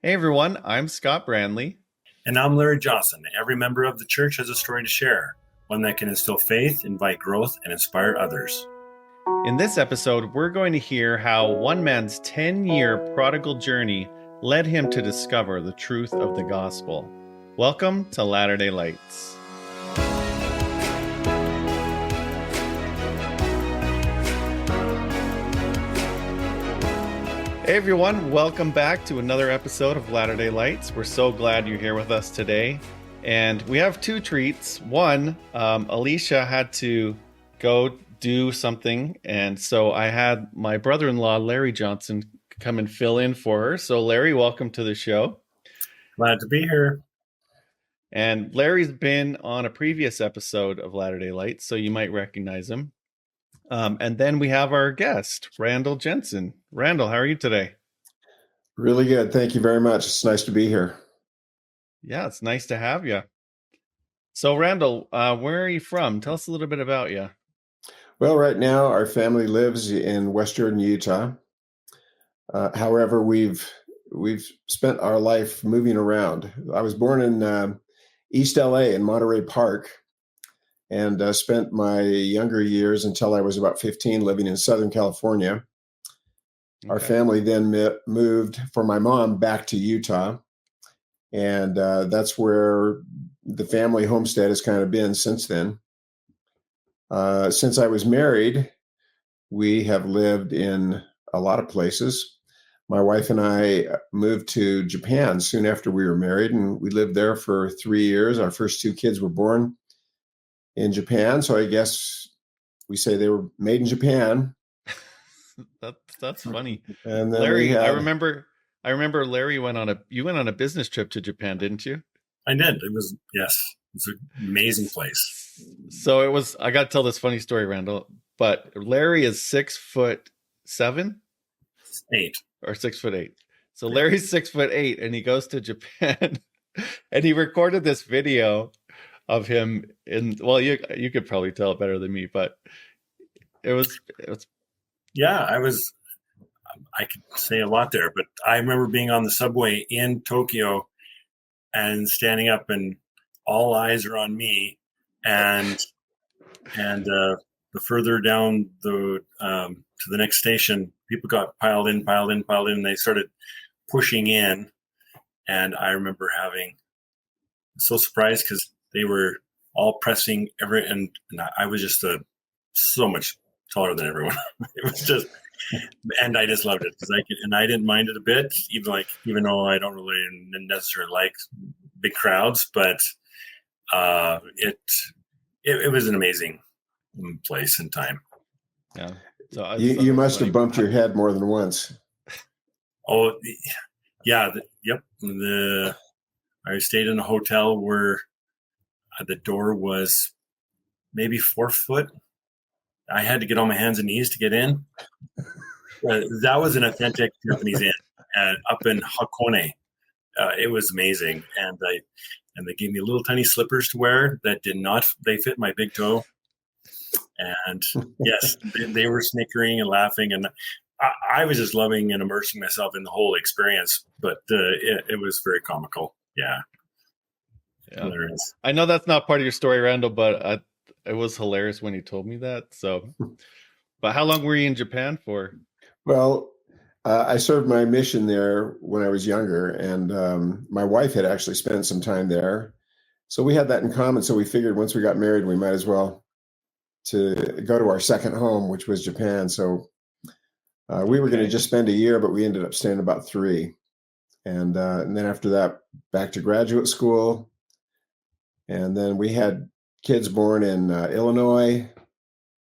Hey everyone, I'm Scott Brandley. And I'm Larry Johnson. Every member of the church has a story to share, one that can instill faith, invite growth, and inspire others. In this episode, we're going to hear how one man's 10-year prodigal journey led him to discover the truth of the gospel. Welcome to Latter-day Lights. Hey everyone, welcome back to another episode of Latter-day Lights. We're so glad you're here with us today. And we have two treats. One, Alicia had to go do something. And so I had my brother-in-law, Larry Johnson, come and fill in for her. So Larry, welcome to the show. Glad to be here. And Larry's been on a previous episode of Latter-day Lights, so you might recognize him. And then we have our guest, Randall Jensen. Randall, how are you today? Really good. Thank you very much. It's nice to be here. Yeah, it's nice to have you. So, Randall, where are you from? Tell us a little bit about you. Well, right now, our family lives in western Utah. However, we've spent our life moving around. I was born in East LA in Monterey Park, and spent my younger years until I was about 15 living in Southern California. Okay. Our family then moved for my mom back to Utah, and that's where the family homestead has kind of been since then. Since I was married, we have lived in a lot of places. My wife and I moved to Japan soon after we were married, and we lived there for 3 years. Our first two kids were born in Japan, so I guess we say they were made in Japan. That's funny. And then Larry, I remember Larry you went on a business trip to Japan, didn't you? I did. It's an amazing place. So I got to tell this funny story, Randall, but Larry is 6'7", 8 or 6'8". So Larry's 6'8", and he goes to Japan and he recorded this video of him you could probably tell it better than me, but it was I could say a lot there, but I remember being on the subway in Tokyo and standing up, and all eyes are on me, and the further down the to the next station, people got piled in, and they started pushing in, and I remember so surprised because they were all pressing and I was just so much taller than everyone. It was just, and I just loved it because I didn't mind it a bit, even though I don't really necessarily like big crowds, but it was an amazing place and time. Yeah. So you must have bumped your head more than once. Oh, yeah. Yep. I stayed in a hotel where the door was maybe 4 foot. I had to get on my hands and knees to get in. That was an authentic Japanese inn up in Hakone. It was amazing, and they gave me little tiny slippers to wear that they fit my big toe. And yes, they were snickering and laughing, and I was just loving and immersing myself in the whole experience. But it was very comical. Yeah. Hilarious. I know that's not part of your story, Randall, but it was hilarious when you told me that. So, but how long were you in Japan for? Well, I served my mission there when I was younger, and my wife had actually spent some time there. So we had that in common. So we figured once we got married, we might as well to go to our second home, which was Japan. So we were going to just spend a year, but we ended up staying about 3. And then after that, back to graduate school. And then we had kids born in Illinois,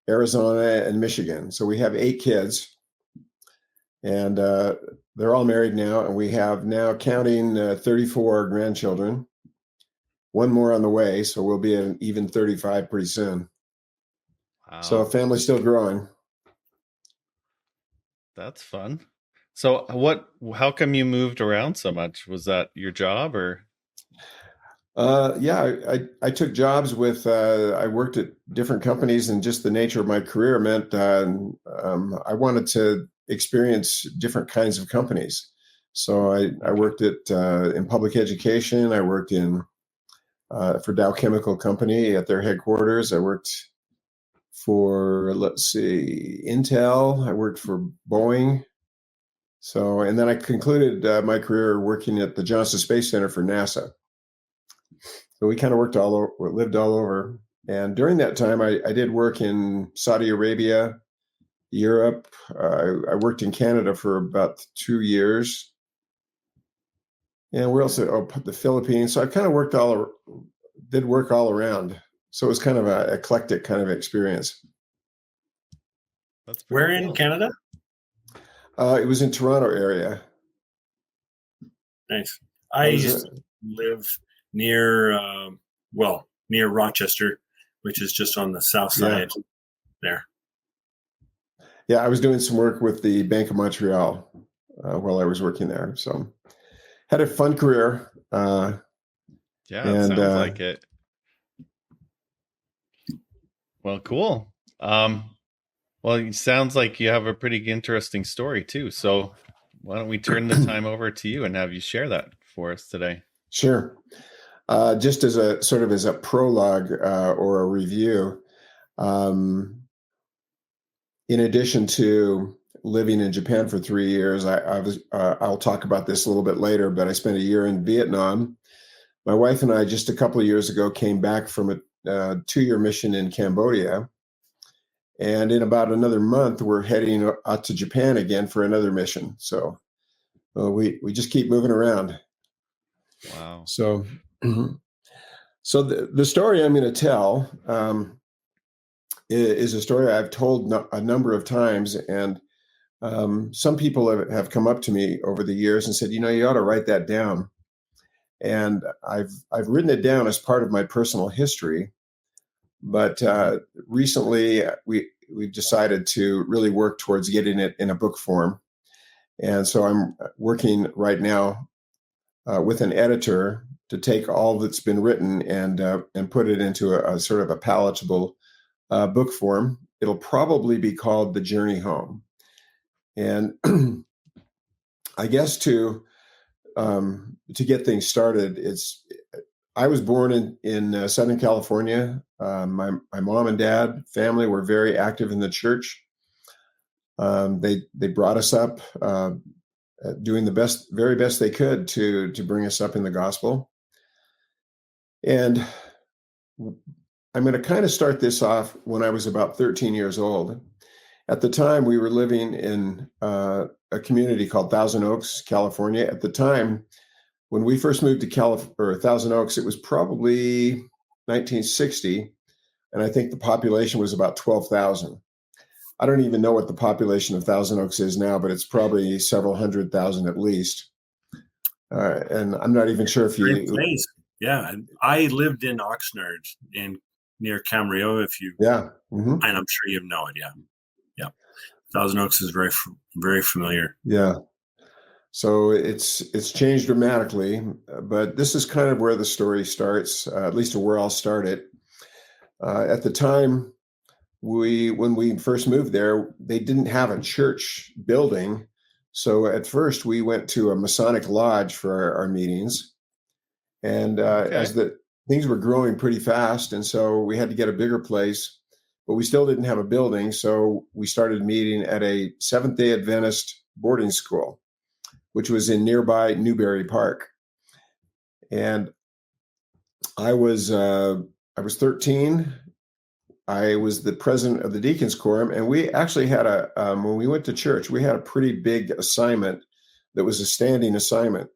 Arizona, and Michigan. So we have 8 kids, and they're all married now. And we have now, counting 34 grandchildren, 1 more on the way. So we'll be at even 35 pretty soon. Wow. So family's still growing. That's fun. So how come you moved around so much? Was that your job or? I took jobs with, I worked at different companies, and just the nature of my career meant I wanted to experience different kinds of companies. So I worked in public education. I worked for Dow Chemical Company at their headquarters. I worked for, let's see, Intel. I worked for Boeing. So, and then I concluded my career working at the Johnson Space Center for NASA. So we kind of worked all over, lived all over. And during that time, I did work in Saudi Arabia, Europe. I worked in Canada for about 2 years. And we're also the Philippines. So I kind of did work all around. So it was kind of an eclectic kind of experience. That's Where pretty in cool. Canada? It was in Toronto area. Nice. I used to live near, near Rochester, which is just on the south side there. Yeah, I was doing some work with the Bank of Montreal while I was working there. So had a fun career. Yeah, it sounds like it. Well, cool. Well, it sounds like you have a pretty interesting story too. So why don't we turn the time over to you and have you share that for us today? Sure. Just as a prologue or a review, in addition to living in Japan for 3 years, I'll talk about this a little bit later, but I spent a year in Vietnam. My wife and I, just a couple of years ago, came back from a 2-year mission in Cambodia. And in about another month, we're heading out to Japan again for another mission. So we just keep moving around. Wow. So, so the story I'm going to tell is a story I've told a number of times. And some people have come up to me over the years and said, you ought to write that down. And I've written it down as part of my personal history. But recently, we've decided to really work towards getting it in a book form. And so I'm working right now with an editor to take all that's been written and put it into a sort of a palatable book form. It'll probably be called The Journey Home. And I guess to get things started, I was born in Southern California. My mom and dad family were very active in the church. They brought us up doing the very best they could to bring us up in the gospel. And I'm going to kind of start this off when I was about 13 years old. At the time, we were living in a community called Thousand Oaks, California. At the time, when we first moved to Thousand Oaks, it was probably 1960, and I think the population was about 12,000. I don't even know what the population of Thousand Oaks is now, but it's probably several 100,000 at least. And I'm not even sure if you. Place. Yeah, I lived in Oxnard near Camarillo. Mm-hmm. And I'm sure you know it. Yeah. Thousand Oaks is very, very familiar. Yeah. So it's changed dramatically, but this is kind of where the story starts, at least where I'll start it. At the time, when we first moved there, they didn't have a church building. So at first, we went to a Masonic lodge for our meetings. And as things were growing pretty fast, and so we had to get a bigger place, but we still didn't have a building. So we started meeting at a Seventh-day Adventist boarding school, which was in nearby Newberry Park. And I was 13. I was the president of the Deacons Quorum, and we actually had when we went to church, we had a pretty big assignment that was a standing assignment.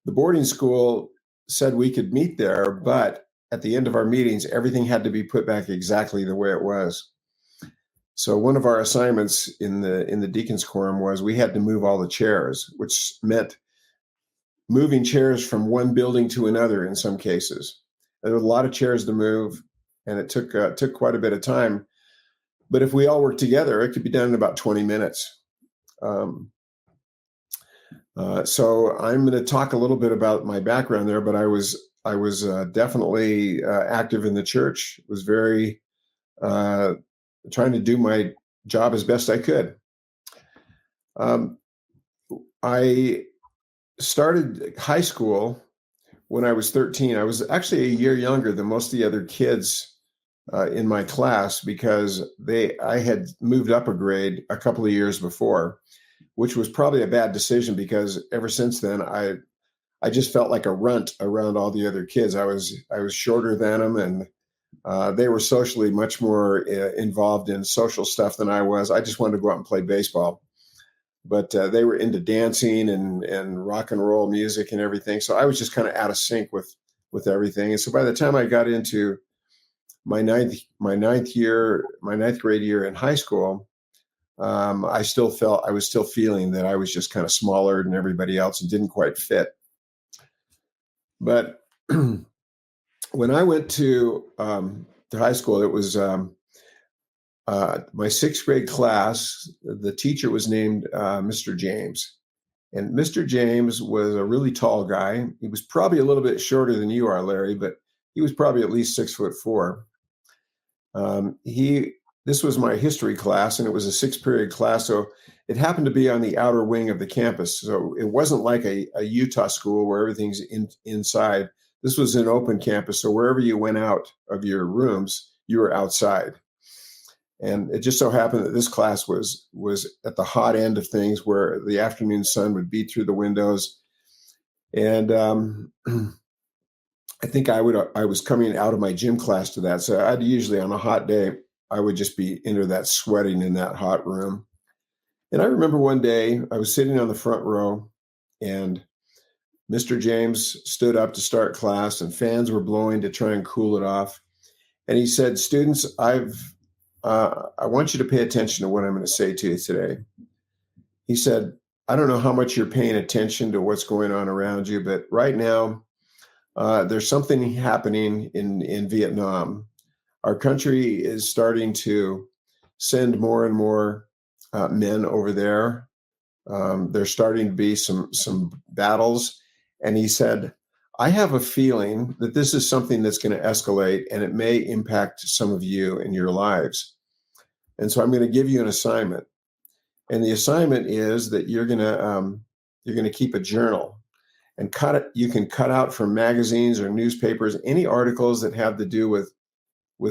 The boarding school said we could meet there, but at the end of our meetings, everything had to be put back exactly the way it was. So one of our assignments in the Deacons Quorum was we had to move all the chairs, which meant moving chairs from one building to another in some cases. There were a lot of chairs to move, and it took quite a bit of time. But if we all worked together, it could be done in about 20 minutes. So I'm going to talk a little bit about my background there, but I was definitely active in the church. Was very trying to do my job as best I could. I started high school when I was 13. I was actually a year younger than most of the other kids in my class because I had moved up a grade a couple of years before, which was probably a bad decision because ever since then I just felt like a runt around all the other kids. I was shorter than them, and they were socially much more involved in social stuff than I was. I just wanted to go out and play baseball, but they were into dancing and rock and roll music and everything. So I was just kind of out of sync with everything. And so by the time I got into my ninth grade year in high school, I was still feeling that I was just kind of smaller than everybody else and didn't quite fit. But when I went to high school, it was my sixth grade class. The teacher was named Mr. James. And Mr. James was a really tall guy. He was probably a little bit shorter than you are, Larry, but he was probably at least 6'4". This was my history class, and it was a 6-period class. So it happened to be on the outer wing of the campus. So it wasn't like a Utah school where everything's inside. This was an open campus. So wherever you went out of your rooms, you were outside. And it just so happened that this class was at the hot end of things where the afternoon sun would beat through the windows. And I think I was coming out of my gym class to that. So I'd usually on a hot day, I would just be into that sweating in that hot room. And I remember one day I was sitting on the front row and Mr. James stood up to start class and fans were blowing to try and cool it off. And he said, "Students, I want you to pay attention to what I'm going to say to you today." He said, "I don't know how much you're paying attention to what's going on around you, but right now there's something happening in Vietnam. Our country is starting to send more and more men over there. There's starting to be some battles." And he said, "I have a feeling that this is something that's going to escalate and it may impact some of you in your lives. And so I'm going to give you an assignment. And the assignment is that you're going to keep a journal and you can cut out from magazines or newspapers any articles that have to do with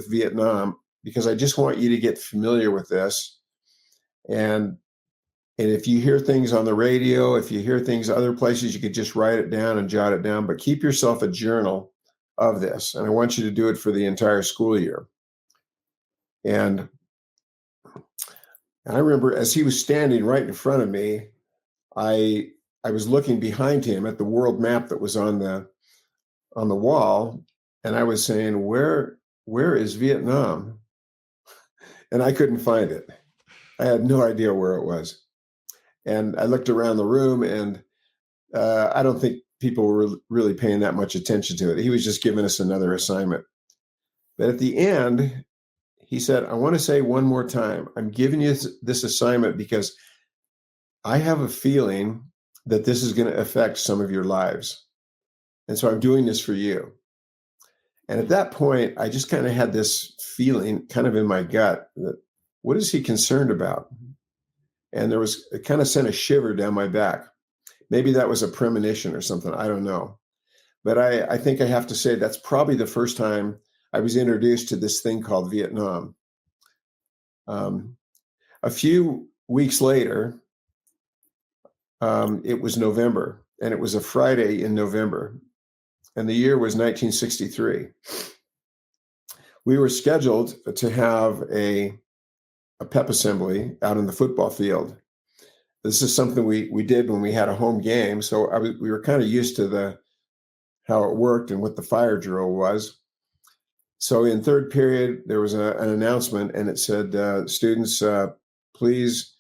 Vietnam, because I just want you to get familiar with this. And if you hear things on the radio, if you hear things other places, you could just write it down and jot it down, but keep yourself a journal of this. And I want you to do it for the entire school year." And I remember as he was standing right in front of me, I was looking behind him at the world map that was on the wall, and I was saying, where is Vietnam? And I couldn't find it. I had no idea where it was. And I looked around the room, and I don't think people were really paying that much attention to it. He was just giving us another assignment. But at the end, he said, "I want to say one more time, I'm giving you this assignment because I have a feeling that this is going to affect some of your lives. And so I'm doing this for you." And at that point, I just kind of had this feeling kind of in my gut that, what is he concerned about? And it kind of sent a shiver down my back. Maybe that was a premonition or something. I don't know. But I think I have to say that's probably the first time I was introduced to this thing called Vietnam. A few weeks later, it was November, and it was a Friday in November, and the year was 1963. We were scheduled to have a pep assembly out in the football field. This is something we did when we had a home game, so we were kind of used to how it worked and what the fire drill was. So in third period, there was an announcement, and it said, "Students, please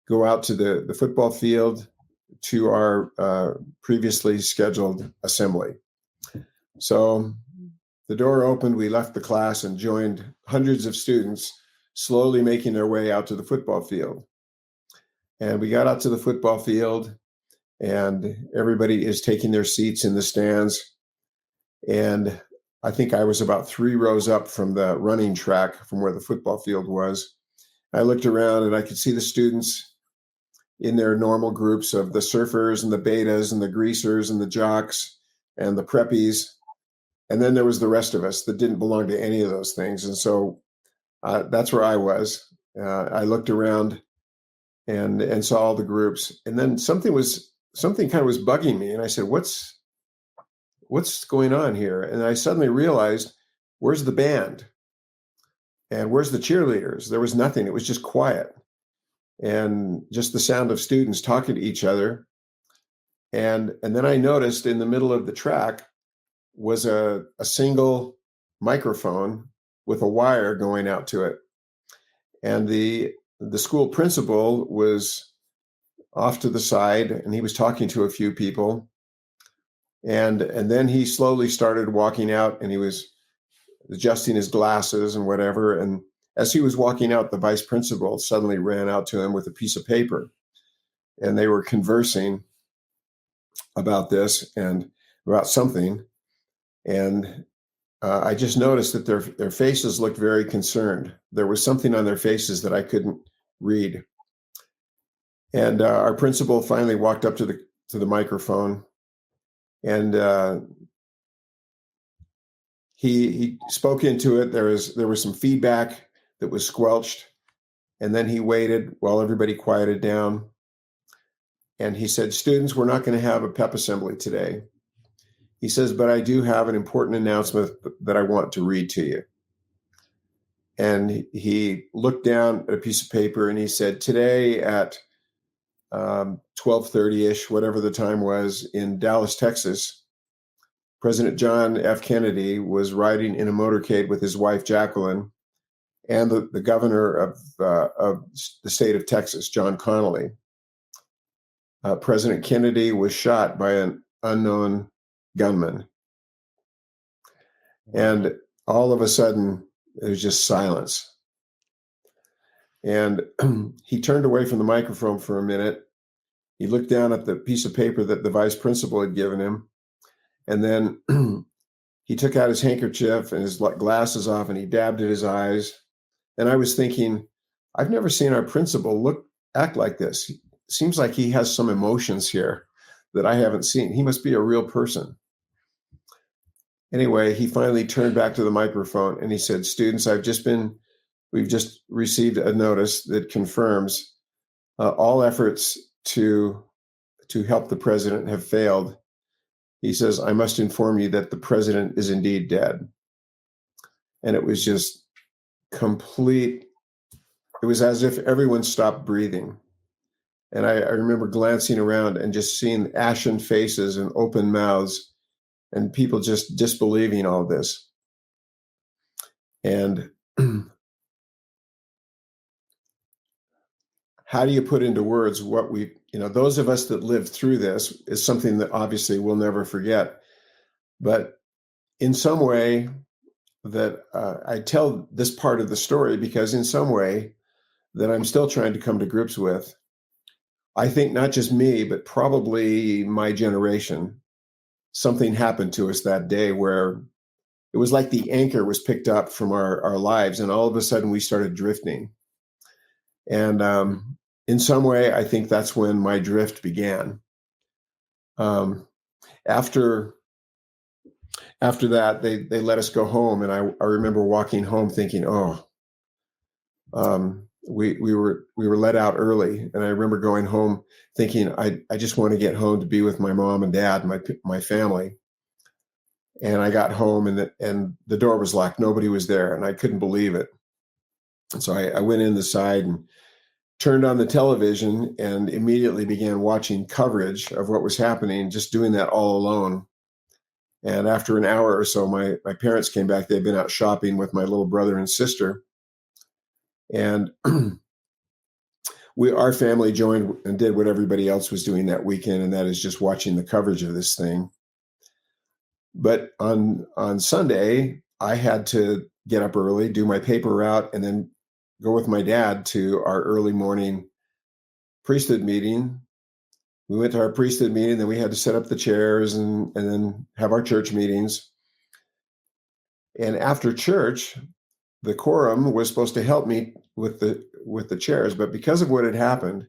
go out to the football field to our previously scheduled assembly." So the door opened, we left the class and joined hundreds of students slowly making their way out to the football field. And we got out to the football field, and everybody is taking their seats in the stands. And I think I was about 3 rows up from the running track from where the football field was. I looked around and I could see the students in their normal groups of the surfers and the betas and the greasers and the jocks and the preppies. And then there was the rest of us that didn't belong to any of those things. And so that's where I was. I looked around and saw all the groups, and then something kind of was bugging me. And I said, what's going on here? And I suddenly realized, where's the band? And where's the cheerleaders? There was nothing. It was just quiet and just the sound of students talking to each other. And then I noticed in the middle of the track was a single microphone with a wire going out to it. And the school principal was off to the side, and he was talking to a few people. And then he slowly started walking out, and he was adjusting his glasses and whatever. And as he was walking out, the vice principal suddenly ran out to him with a piece of paper. And they were conversing about this and about something. And I just noticed that their faces looked very concerned. There was something on their faces that I couldn't read. And our principal finally walked up to the microphone, and he spoke into it. There was some feedback that was squelched, and then he waited while everybody quieted down. And he said, "Students, we're not going to have a pep assembly today." He says, "But I do have an important announcement that I want to read to you." And he looked down at a piece of paper and he said, "Today at 12:30-ish, whatever the time was, in Dallas, Texas, President John F. Kennedy was riding in a motorcade with his wife, Jacqueline, and the governor of the state of Texas, John Connally. President Kennedy was shot by an unknown gunman." And all of a sudden, there was just silence. And he turned away from the microphone for a minute. He looked down at the piece of paper that the vice principal had given him. And then he took out his handkerchief and his glasses off, and he dabbed at his eyes. And I was thinking, I've never seen our principal act like this. It seems like he has some emotions here that I haven't seen. He must be a real person. Anyway, he finally turned back to the microphone and he said, "Students, we've just received a notice that confirms all efforts to help the president have failed." He says, "I must inform you that the president is indeed dead." And it was just complete. It was as if everyone stopped breathing. And I remember glancing around and just seeing ashen faces and open mouths and people just disbelieving all this. And how do you put into words what those of us that lived through this is something that obviously we'll never forget. But in some way that I tell this part of the story because in some way that I'm still trying to come to grips with, I think not just me, but probably my generation, something happened to us that day where it was like the anchor was picked up from our lives, and all of a sudden we started drifting. And in some way, I think that's when my drift began. After that, they let us go home, and I remember walking home thinking, we were let out early, and I remember going home thinking, I just want to get home to be with my mom and dad, and my family. And I got home, and the door was locked. Nobody was there, and I couldn't believe it. And so I went in the side and turned on the television and immediately began watching coverage of what was happening, just doing that all alone. And after an hour or so, my parents came back. They'd been out shopping with my little brother and sister. And our family joined and did what everybody else was doing that weekend, and that is just watching the coverage of this thing. But on Sunday, I had to get up early, do my paper route, and then go with my dad to our early morning priesthood meeting. We went to our priesthood meeting, then we had to set up the chairs and then have our church meetings. And after church, the quorum was supposed to help me with the chairs, but because of what had happened,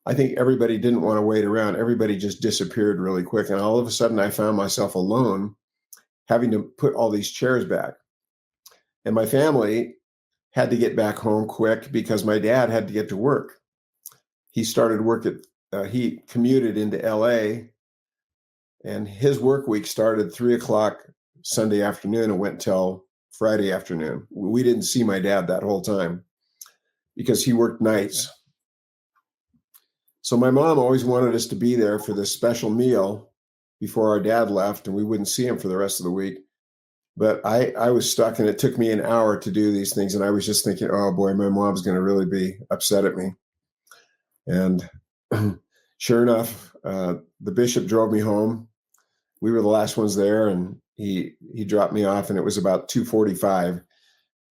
I think everybody didn't want to wait around. Everybody just disappeared really quick. And all of a sudden I found myself alone having to put all these chairs back. And my family had to get back home quick because my dad had to get to work. He started work he commuted into LA, and his work week started 3:00 Sunday afternoon and went till Friday afternoon. We didn't see my dad that whole time because he worked nights. So my mom always wanted us to be there for this special meal before our dad left, and we wouldn't see him for the rest of the week. But I was stuck, and it took me an hour to do these things. And I was just thinking, oh boy, my mom's going to really be upset at me. And sure enough, the bishop drove me home. We were the last ones there, and he dropped me off, and it was about 2:45.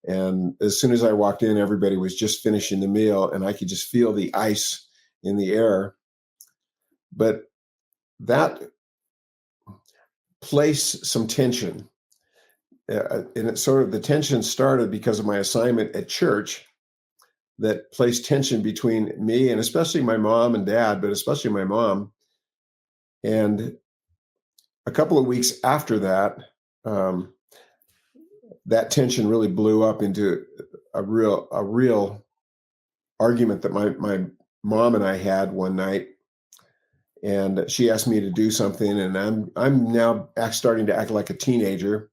And as soon as I walked in, everybody was just finishing the meal, and I could just feel the ice in the air. But that placed some tension. And it sort of, the tension started because of my assignment at church that placed tension between me and especially my mom and dad, but especially my mom. And a couple of weeks after that, that tension really blew up into a real argument that my mom and I had one night. And she asked me to do something, and I'm now starting to act like a teenager,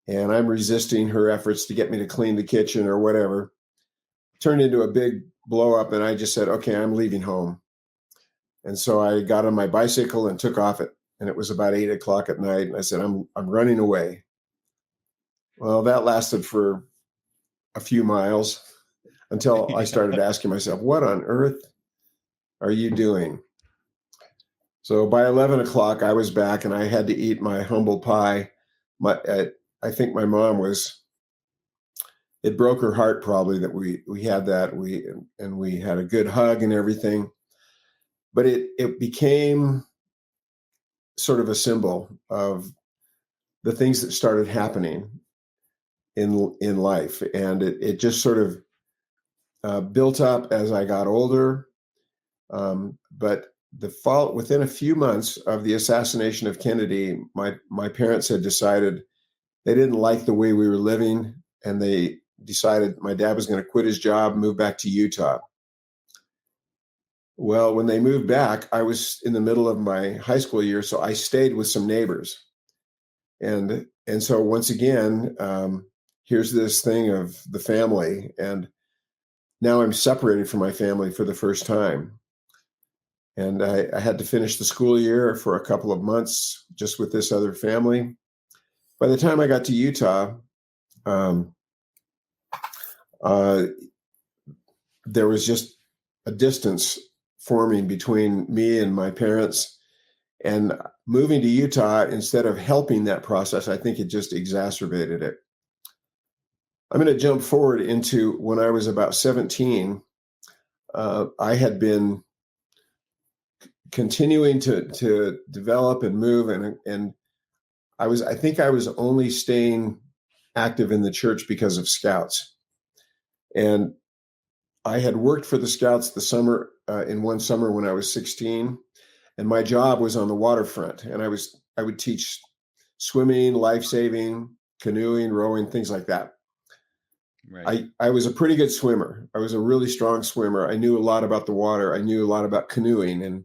and I'm resisting her efforts to get me to clean the kitchen or whatever. Turned into a big blow up, and I just said, okay, I'm leaving home. And so I got on my bicycle and took off and it was about 8:00 at night. And I said, I'm running away. Well, that lasted for a few miles until I started asking myself, what on earth are you doing? So by 11:00, I was back, and I had to eat my humble pie. I think my mom it broke her heart probably that we had that. We had a good hug and everything, but it became sort of a symbol of the things that started happening in life, and it just sort of built up as I got older. But within a few months of the assassination of Kennedy, my parents had decided they didn't like the way we were living, and they decided my dad was going to quit his job and move back to Utah. Well, when they moved back, I was in the middle of my high school year, so I stayed with some neighbors. And so once again, here's this thing of the family, and now I'm separated from my family for the first time. And I had to finish the school year for a couple of months just with this other family. By the time I got to Utah, there was just a distance forming between me and my parents. And moving to Utah, instead of helping that process, I think it just exacerbated it. I'm going to jump forward into when I was about 17. I had been continuing to develop and move, and I think I was only staying active in the church because of Scouts. And I had worked for the Scouts in one summer when I was 16, and my job was on the waterfront. And I would teach swimming, life-saving, canoeing, rowing, things like that. Right. I was a pretty good swimmer. I was a really strong swimmer. I knew a lot about the water. I knew a lot about canoeing. And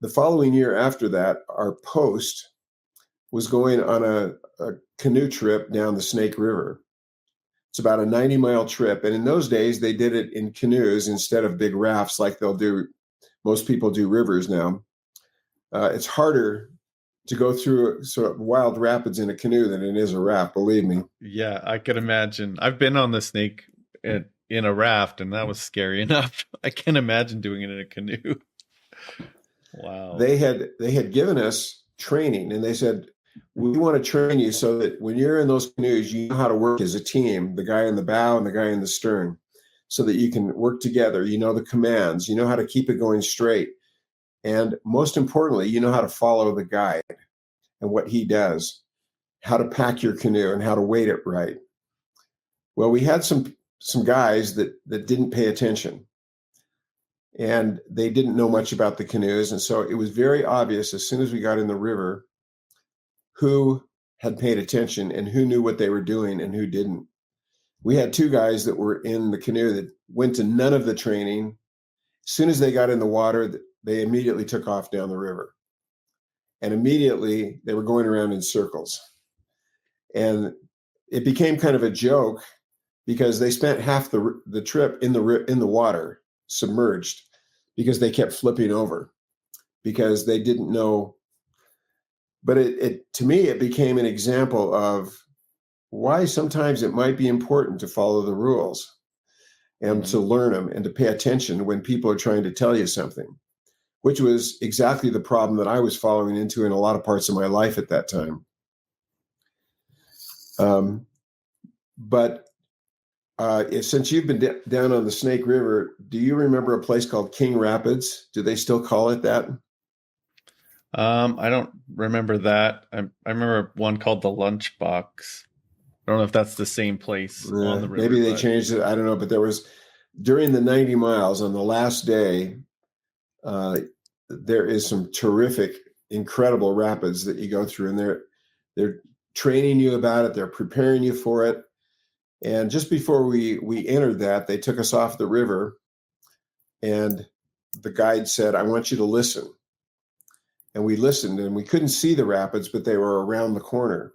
the following year after that, our post was going on a canoe trip down the Snake River. It's about a 90-mile trip. And in those days, they did it in canoes instead of big rafts like most people do rivers now. It's harder to go through sort of wild rapids in a canoe than it is a raft, believe me. Yeah, I could imagine. I've been on the Snake in a raft, and that was scary enough. I can't imagine doing it in a canoe. Wow. They had given us training, and they said, we want to train you so that when you're in those canoes, you know how to work as a team, the guy in the bow and the guy in the stern, so that you can work together. You know the commands, you know how to keep it going straight. And most importantly, you know how to follow the guide and what he does, how to pack your canoe and how to weight it right. Well, we had some guys that didn't pay attention. and they didn't know much about the canoes. And so it was very obvious as soon as we got in the river who had paid attention and who knew what they were doing and who didn't. We had two guys that were in the canoe that went to none of the training. As soon as they got in the water, they immediately took off down the river. And immediately they were going around in circles. And it became kind of a joke because they spent half the trip in the water, submerged, because they kept flipping over, because they didn't know. But it to me, it became an example of why sometimes it might be important to follow the rules and to learn them and to pay attention when people are trying to tell you something, which was exactly the problem that I was following into in a lot of parts of my life at that time. But since you've been down on the Snake River, do you remember a place called King Rapids? Do they still call it that? I don't remember that. I remember one called the Lunchbox. I don't know if that's the same place on the river. Maybe they changed it. I don't know. But there was, during the 90 miles on the last day, there is some terrific, incredible rapids that you go through, and they're training you about it. They're preparing you for it. And just before we entered that, they took us off the river, and the guide said, "I want you to listen." And we listened, and we couldn't see the rapids, but they were around the corner.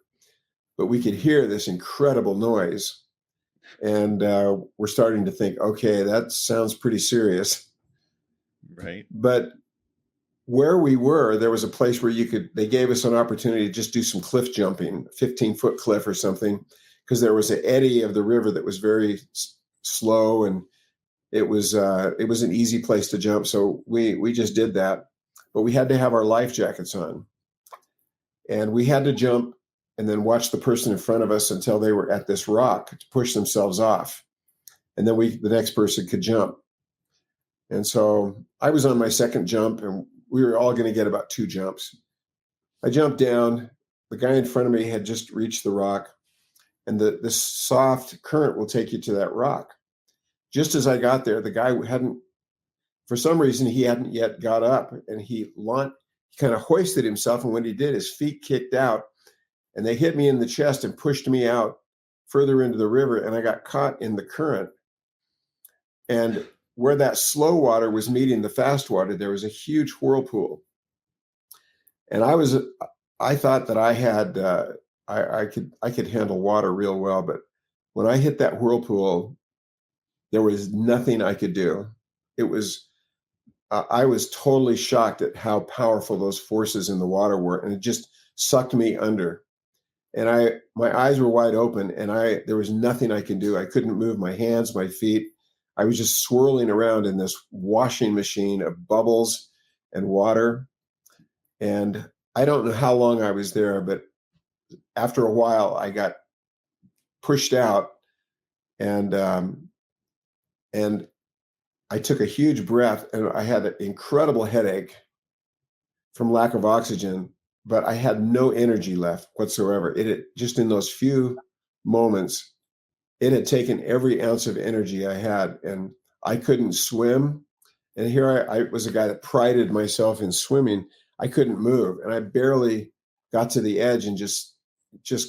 But we could hear this incredible noise. And we're starting to think, okay, that sounds pretty serious. Right. But where we were, there was a place where they gave us an opportunity to just do some cliff jumping, 15-foot cliff or something, because there was an eddy of the river that was very slow, and it was an easy place to jump. So we just did that. But we had to have our life jackets on, and we had to jump and then watch the person in front of us until they were at this rock to push themselves off. And then the next person could jump. And so I was on my second jump, and we were all going to get about 2 jumps. I jumped down. The guy in front of me had just reached the rock, and the soft current will take you to that rock. Just as I got there, the guy for some reason, he hadn't yet got up, and he kind of hoisted himself. And when he did, his feet kicked out, and they hit me in the chest and pushed me out further into the river. And I got caught in the current. And where that slow water was meeting the fast water, there was a huge whirlpool. And I thought that I had, I could handle water real well. But when I hit that whirlpool, there was nothing I could do. I was totally shocked at how powerful those forces in the water were, and it just sucked me under. And my eyes were wide open, and there was nothing I could do. I couldn't move my hands, my feet. I was just swirling around in this washing machine of bubbles and water. And I don't know how long I was there, but after a while, I got pushed out, and I took a huge breath, and I had an incredible headache from lack of oxygen, but I had no energy left whatsoever. It had, just in those few moments, it had taken every ounce of energy I had, and I couldn't swim. And here I was a guy that prided myself in swimming. I couldn't move, and I barely got to the edge and just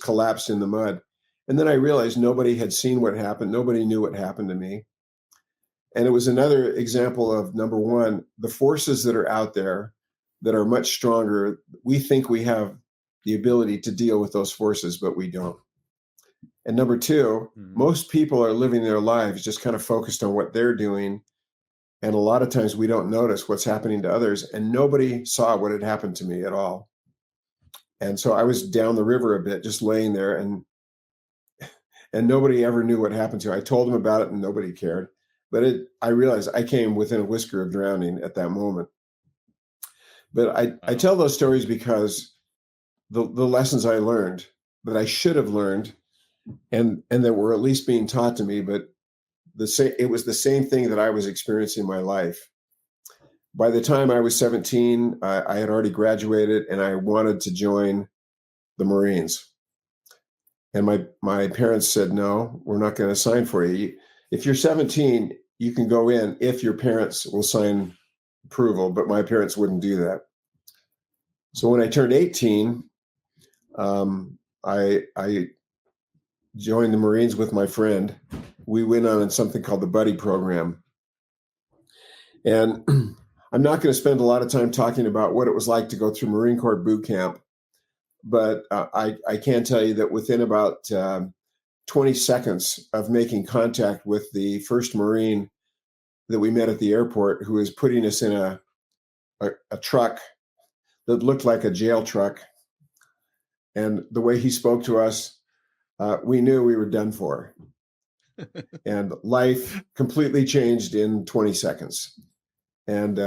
collapsed in the mud. And then I realized nobody had seen what happened. Nobody knew what happened to me. And it was another example of, number one, the forces that are out there that are much stronger. We think we have the ability to deal with those forces, but we don't. And number two, most people are living their lives just kind of focused on what they're doing. And a lot of times we don't notice what's happening to others, and nobody saw what had happened to me at all. And so I was down the river a bit, just laying there, and nobody ever knew what happened to me. I told them about it, and nobody cared. But I realized I came within a whisker of drowning at that moment. But I tell those stories because the lessons I learned that I should have learned, and that were at least being taught to me, but it was the same thing that I was experiencing in my life. By the time I was 17, I had already graduated, and I wanted to join the Marines. And my parents said, "No, we're not going to sign for you. If you're 17, you can go in if your parents will sign approval, but my parents wouldn't do that. So when I turned 18, I joined the Marines with my friend. We went on something called the Buddy Program. And I'm not going to spend a lot of time talking about what it was like to go through Marine Corps boot camp, but I can tell you that within about 20 seconds of making contact with the first Marine that we met at the airport, who was putting us in a truck that looked like a jail truck, and the way he spoke to us, we knew we were done for. And life completely changed in 20 seconds. And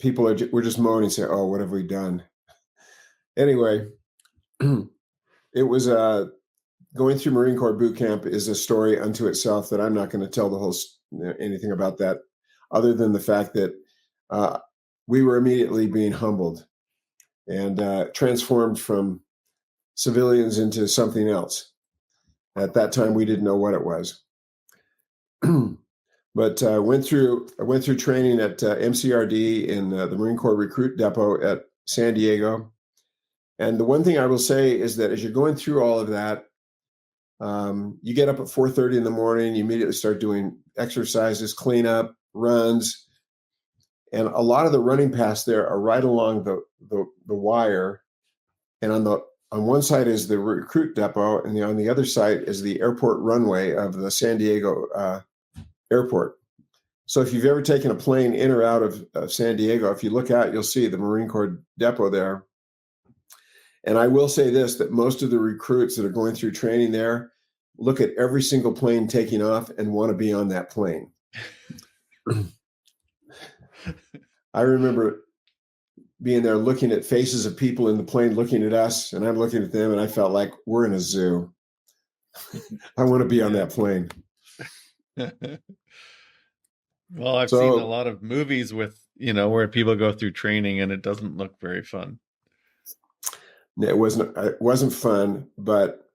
people were just moaning, saying, "Oh, what have we done?" Anyway, it was going through Marine Corps boot camp is a story unto itself that I'm not going to tell the whole anything about that, other than the fact that we were immediately being humbled and transformed from civilians into something else. At that time, we didn't know what it was. But I went through training at MCRD in the Marine Corps Recruit Depot at San Diego. And the one thing I will say is that as you're going through all of that, you get up at 4:30 in the morning, you immediately start doing exercises, cleanup, runs. And a lot of the running paths there are right along the wire. And on one side is the recruit depot, and on the other side is the airport runway of the San Diego airport. So if you've ever taken a plane in or out of San Diego, if you look out, you'll see the Marine Corps depot there. And I will say this, that most of the recruits that are going through training there look at every single plane taking off and want to be on that plane. I remember being there looking at faces of people in the plane looking at us, and I'm looking at them, and I felt like we're in a zoo. I want to be on that plane. Well, I've seen a lot of movies with, where people go through training and it doesn't look very fun. It wasn't fun, but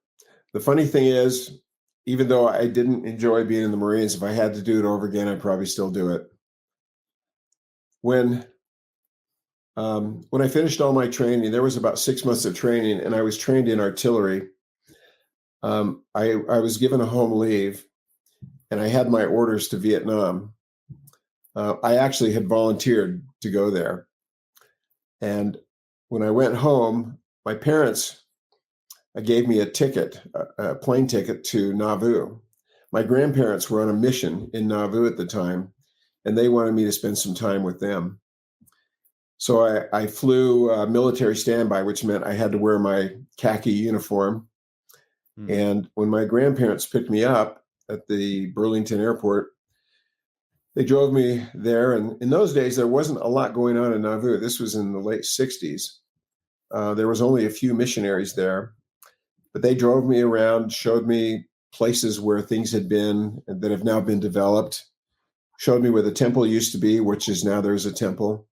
the funny thing is, even though I didn't enjoy being in the Marines, if I had to do it over again, I'd probably still do it. When I finished all my training, there was about 6 months of training, and I was trained in artillery. I was given a home leave, and I had my orders to Vietnam. I actually had volunteered to go there. And when I went home, my parents gave me a ticket, a plane ticket to Nauvoo. My grandparents were on a mission in Nauvoo at the time, and they wanted me to spend some time with them. So I flew military standby, which meant I had to wear my khaki uniform. Mm. And when my grandparents picked me up at the Burlington airport, they drove me there. And in those days, there wasn't a lot going on in Nauvoo. This was in the late 60s. There was only a few missionaries there. But they drove me around, showed me places where things had been that have now been developed, showed me where the temple used to be, which is now there's a temple.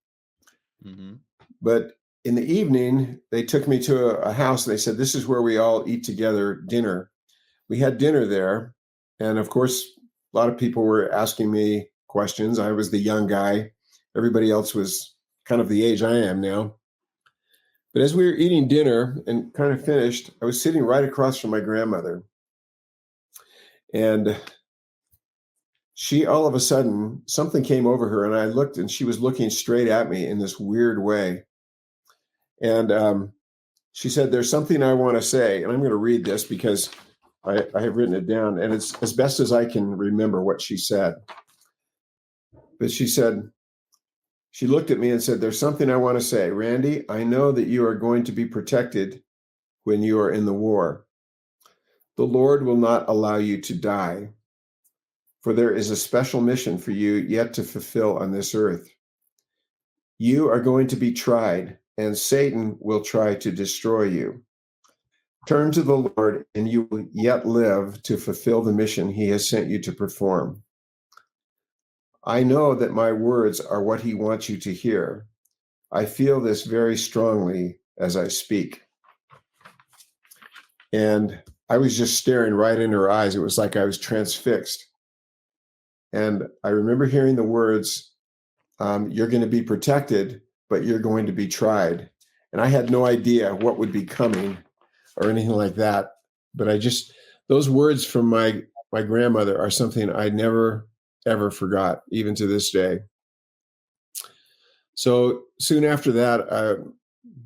Mm-hmm. But in the evening, they took me to a house, and they said, "This is where we all eat together dinner." We had dinner there. And of course, a lot of people were asking me questions. I was the young guy. Everybody else was kind of the age I am now. But as we were eating dinner and kind of finished, I was sitting right across from my grandmother. And she, all of a sudden, something came over her, and I looked, and she was looking straight at me in this weird way. And she said, "There's something I want to say." And I'm going to read this because I have written it down, and it's as best as I can remember what she said. But she said, she looked at me and said, "There's something I want to say. Randy, I know that you are going to be protected when you are in the war. The Lord will not allow you to die, for there is a special mission for you yet to fulfill on this earth. You are going to be tried, and Satan will try to destroy you. Turn to the Lord, and you will yet live to fulfill the mission he has sent you to perform. I know that my words are what he wants you to hear. I feel this very strongly as I speak." And I was just staring right in her eyes. It was like I was transfixed. And I remember hearing the words, you're going to be protected, but you're going to be tried. And I had no idea what would be coming or anything like that. But those words from my grandmother are something I never, ever forgot, even to this day. So soon after that, I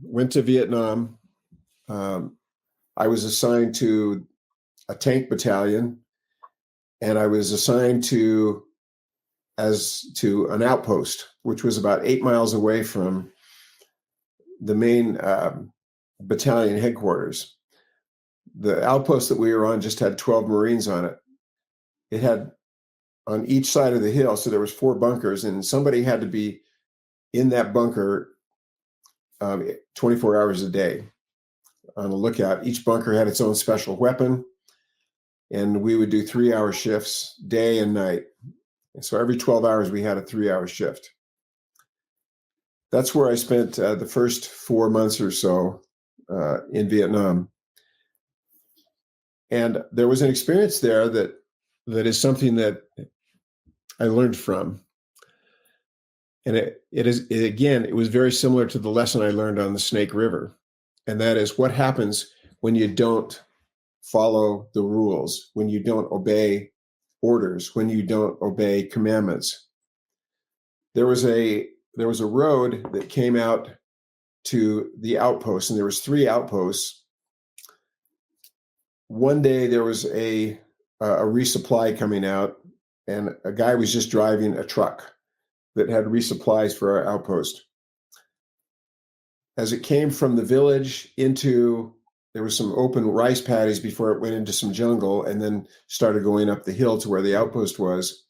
went to Vietnam. I was assigned to a tank battalion, and I was assigned to an outpost, which was about 8 miles away from the main battalion headquarters. The outpost that we were on just had 12 Marines on it. It had on each side of the hill, so there was 4 bunkers, and somebody had to be in that bunker 24 hours a day on a lookout. Each bunker had its own special weapon, and we would do 3-hour shifts day and night. And so every 12 hours, we had a 3-hour shift. That's where I spent the first 4 months or so in Vietnam. And there was an experience there that is something that I learned from. And it was very similar to the lesson I learned on the Snake River. And that is what happens when you don't follow the rules, when you don't obey orders, when you don't obey commandments. There was a road that came out to the outpost, and there was 3 outposts. One day there was a resupply coming out, and a guy was just driving a truck that had resupplies for our outpost. As it came from the village there was some open rice paddies before it went into some jungle and then started going up the hill to where the outpost was.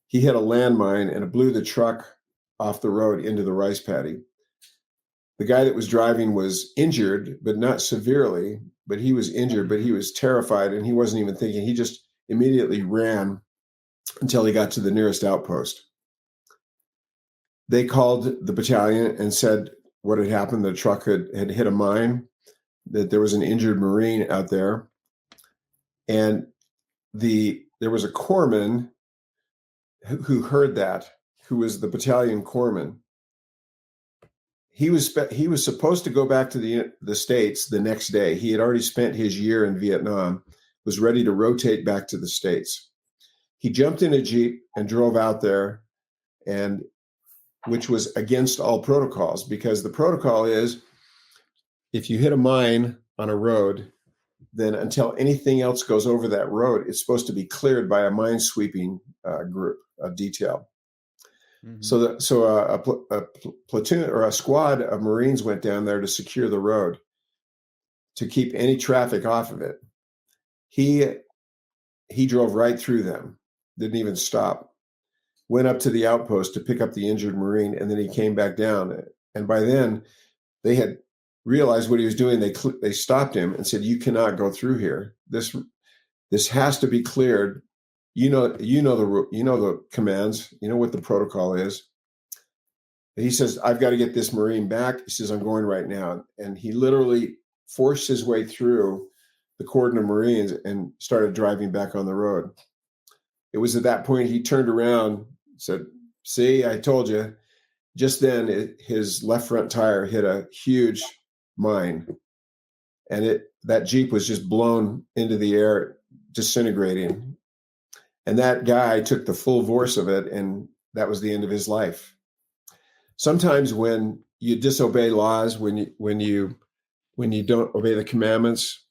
He hit a landmine and it blew the truck off the road into the rice paddy. The guy that was driving was injured, but not severely, but he was injured, but he was terrified and he wasn't even thinking. He just immediately ran until he got to the nearest outpost. They called the battalion and said what had happened. The truck had hit a mine, that there was an injured Marine out there. And there was a corpsman who heard that, who was the battalion corpsman. He was supposed to go back to the States the next day. He had already spent his year in Vietnam, was ready to rotate back to the States. He jumped in a Jeep and drove out there, and which was against all protocols, because the protocol is if you hit a mine on a road, then until anything else goes over that road, it's supposed to be cleared by a mine sweeping group, a detail. Mm-hmm. So a platoon or a squad of Marines went down there to secure the road, to keep any traffic off of it. He drove right through them, didn't even stop, went up to the outpost to pick up the injured Marine, and then he came back down. And by then, they had realized what he was doing. They stopped him and said, "You cannot go through here. This has to be cleared. You know the commands. You know what the protocol is." He says, "I've got to get this Marine back." He says, "I'm going right now." And he literally forced his way through the cordon of Marines and started driving back on the road. It was at that point he turned around, said, "See, I told you." Just then, his left front tire hit a huge mine, and that Jeep was just blown into the air, disintegrating. And that guy took the full force of it, and that was the end of his life. Sometimes when you disobey laws, when you don't obey the commandments,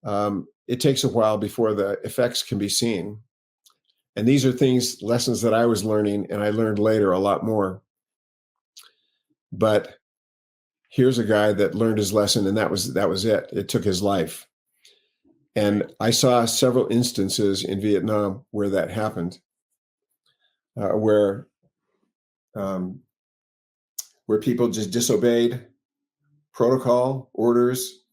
it takes a while before the effects can be seen. And these are lessons that I was learning, and I learned later a lot more. But here's a guy that learned his lesson, and that was it. It took his life. And I saw several instances in Vietnam where that happened, where people just disobeyed protocol, orders,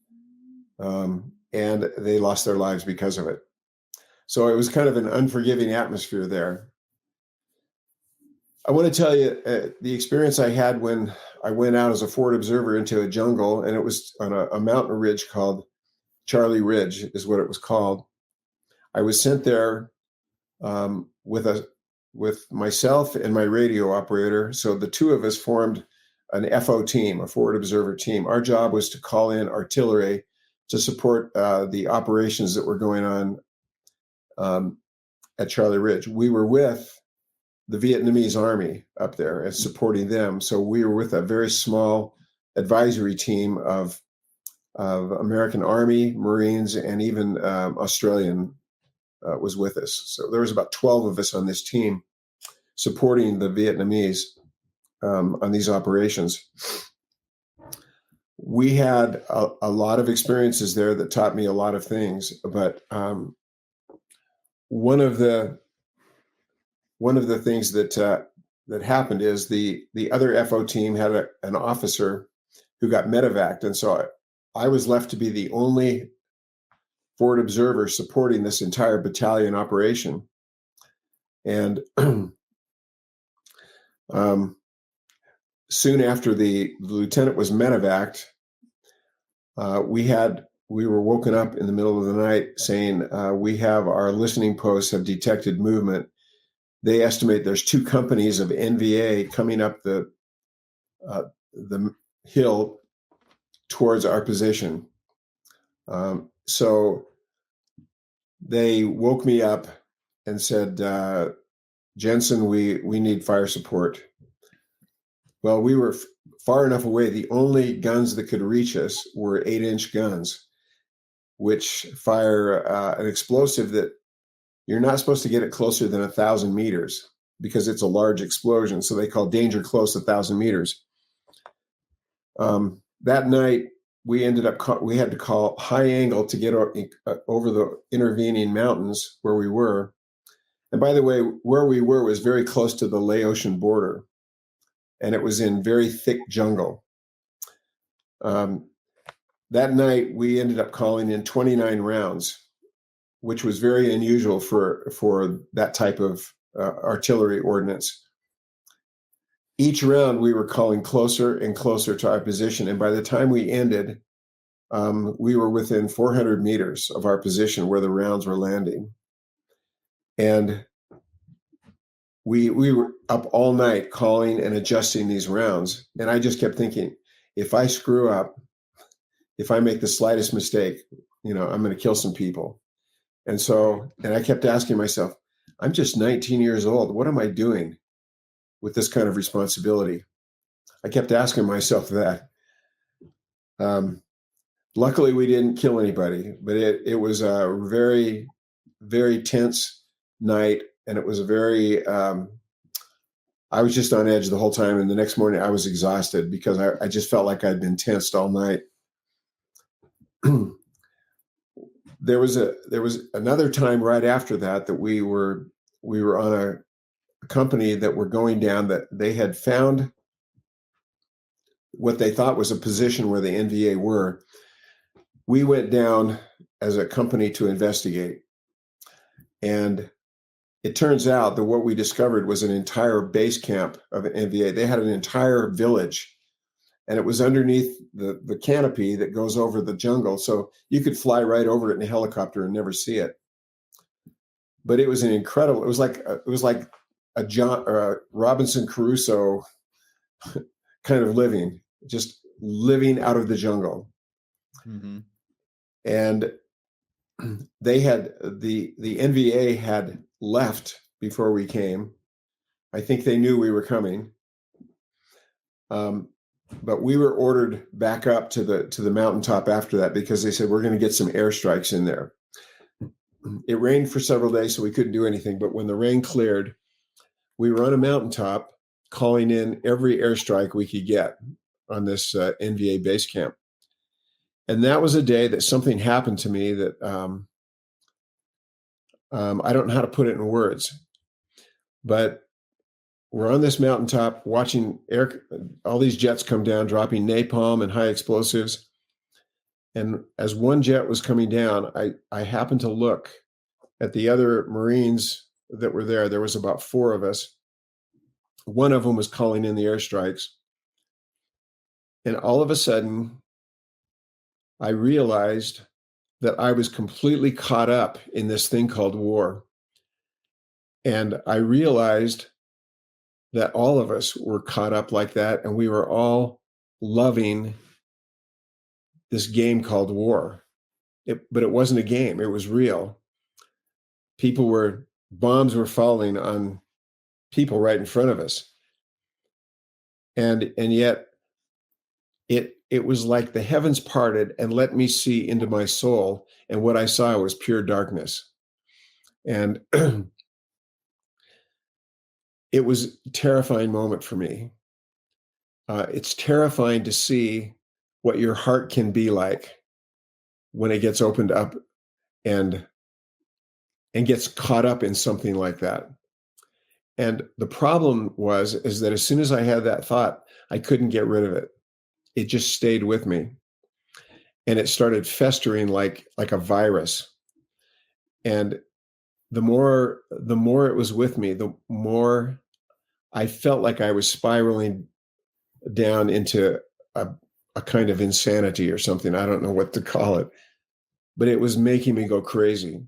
and they lost their lives because of it. So it was kind of an unforgiving atmosphere there. I want to tell you the experience I had when I went out as a forward observer into a jungle, and it was on a mountain ridge called Charlie Ridge is what it was called. I was sent there with with myself and my radio operator. So the two of us formed an FO team, a forward observer team. Our job was to call in artillery to support the operations that were going on at Charlie Ridge. We were with the Vietnamese army up there and supporting them. So we were with a very small advisory team of American Army, Marines, and even Australian was with us. So there was about 12 of us on this team supporting the Vietnamese on these operations. We had a lot of experiences there that taught me a lot of things, but one of the things that happened is the other FO team had an officer who got medevaced, and so I was left to be the only forward observer supporting this entire battalion operation. And soon after the lieutenant was medevaced, we were woken up in the middle of the night saying, we have our listening posts have detected movement. They estimate there's 2 companies of NVA coming up the hill towards our position. So they woke me up and said, Jensen, we need fire support. Well, we were far enough away. The only guns that could reach us were 8-inch guns, which fire an explosive that you're not supposed to get it closer than 1,000 meters because it's a large explosion. So they call danger close 1,000 meters. That night, we had to call high angle to get over the intervening mountains where we were. And by the way, where we were was very close to the Laotian border, and it was in very thick jungle. That night, we ended up calling in 29 rounds, which was very unusual for that type of artillery ordnance. Each round, we were calling closer and closer to our position, and by the time we ended, we were within 400 meters of our position where the rounds were landing. And we were up all night calling and adjusting these rounds. And I just kept thinking, if I screw up, if I make the slightest mistake, I'm going to kill some people. And I kept asking myself, I'm just 19 years old. What am I doing with this kind of responsibility? I kept asking myself that. Luckily, we didn't kill anybody, but it was a very, very tense night. And it was I was just on edge the whole time. And the next morning I was exhausted because I just felt like I'd been tensed all night. There was another time right after that we were on a company that were going down, that they had found what they thought was a position where the NVA were. We went down as a company to investigate. And it turns out that what we discovered was an entire base camp of NVA. They had an entire village, and it was underneath the canopy that goes over the jungle. So you could fly right over it in a helicopter and never see it. But it was it was like a John or a Robinson Crusoe kind of living, just living out of the jungle. Mm-hmm. And they had the NVA had left before we came. I think they knew we were coming. But we were ordered back up to the mountaintop after that because they said we're going to get some airstrikes in there. It rained for several days, so we couldn't do anything. But when the rain cleared, we were on a mountaintop calling in every airstrike we could get on this NVA base camp. And that was a day that something happened to me that I don't know how to put it in words. But we're on this mountaintop watching all these jets come down, dropping napalm and high explosives. And as one jet was coming down, I happened to look at the other Marines that were there. There was about 4 of us. One of them was calling in the airstrikes. And all of a sudden, I realized that I was completely caught up in this thing called war. And I realized that all of us were caught up like that, and we were all loving this game called war. But it wasn't a game, it was real. Bombs were falling on people right in front of us. And yet it was like the heavens parted and let me see into my soul, and what I saw was pure darkness. And it was a terrifying moment for me. It's terrifying to see what your heart can be like when it gets opened up and gets caught up in something like that. And the problem is that as soon as I had that thought, I couldn't get rid of it. It just stayed with me, and it started festering like a virus. And the more it was with me, the more I felt like I was spiraling down into a kind of insanity or something. I don't know what to call it, but it was making me go crazy.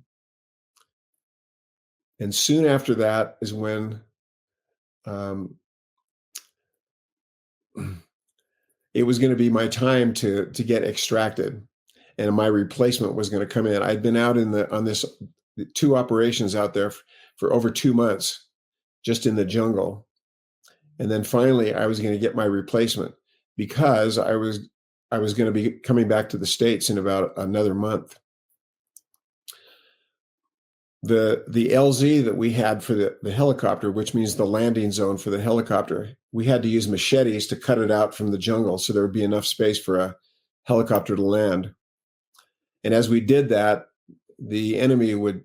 And soon after that is when it was going to be my time to get extracted, and my replacement was going to come in. I'd been out on this 2 operations out there for over 2 months, just in the jungle. And then finally I was going to get my replacement, because I was going to be coming back to the States in about another month. The LZ that we had for the helicopter, which means the landing zone for the helicopter, we had to use machetes to cut it out from the jungle so there would be enough space for a helicopter to land. And as we did that, the enemy would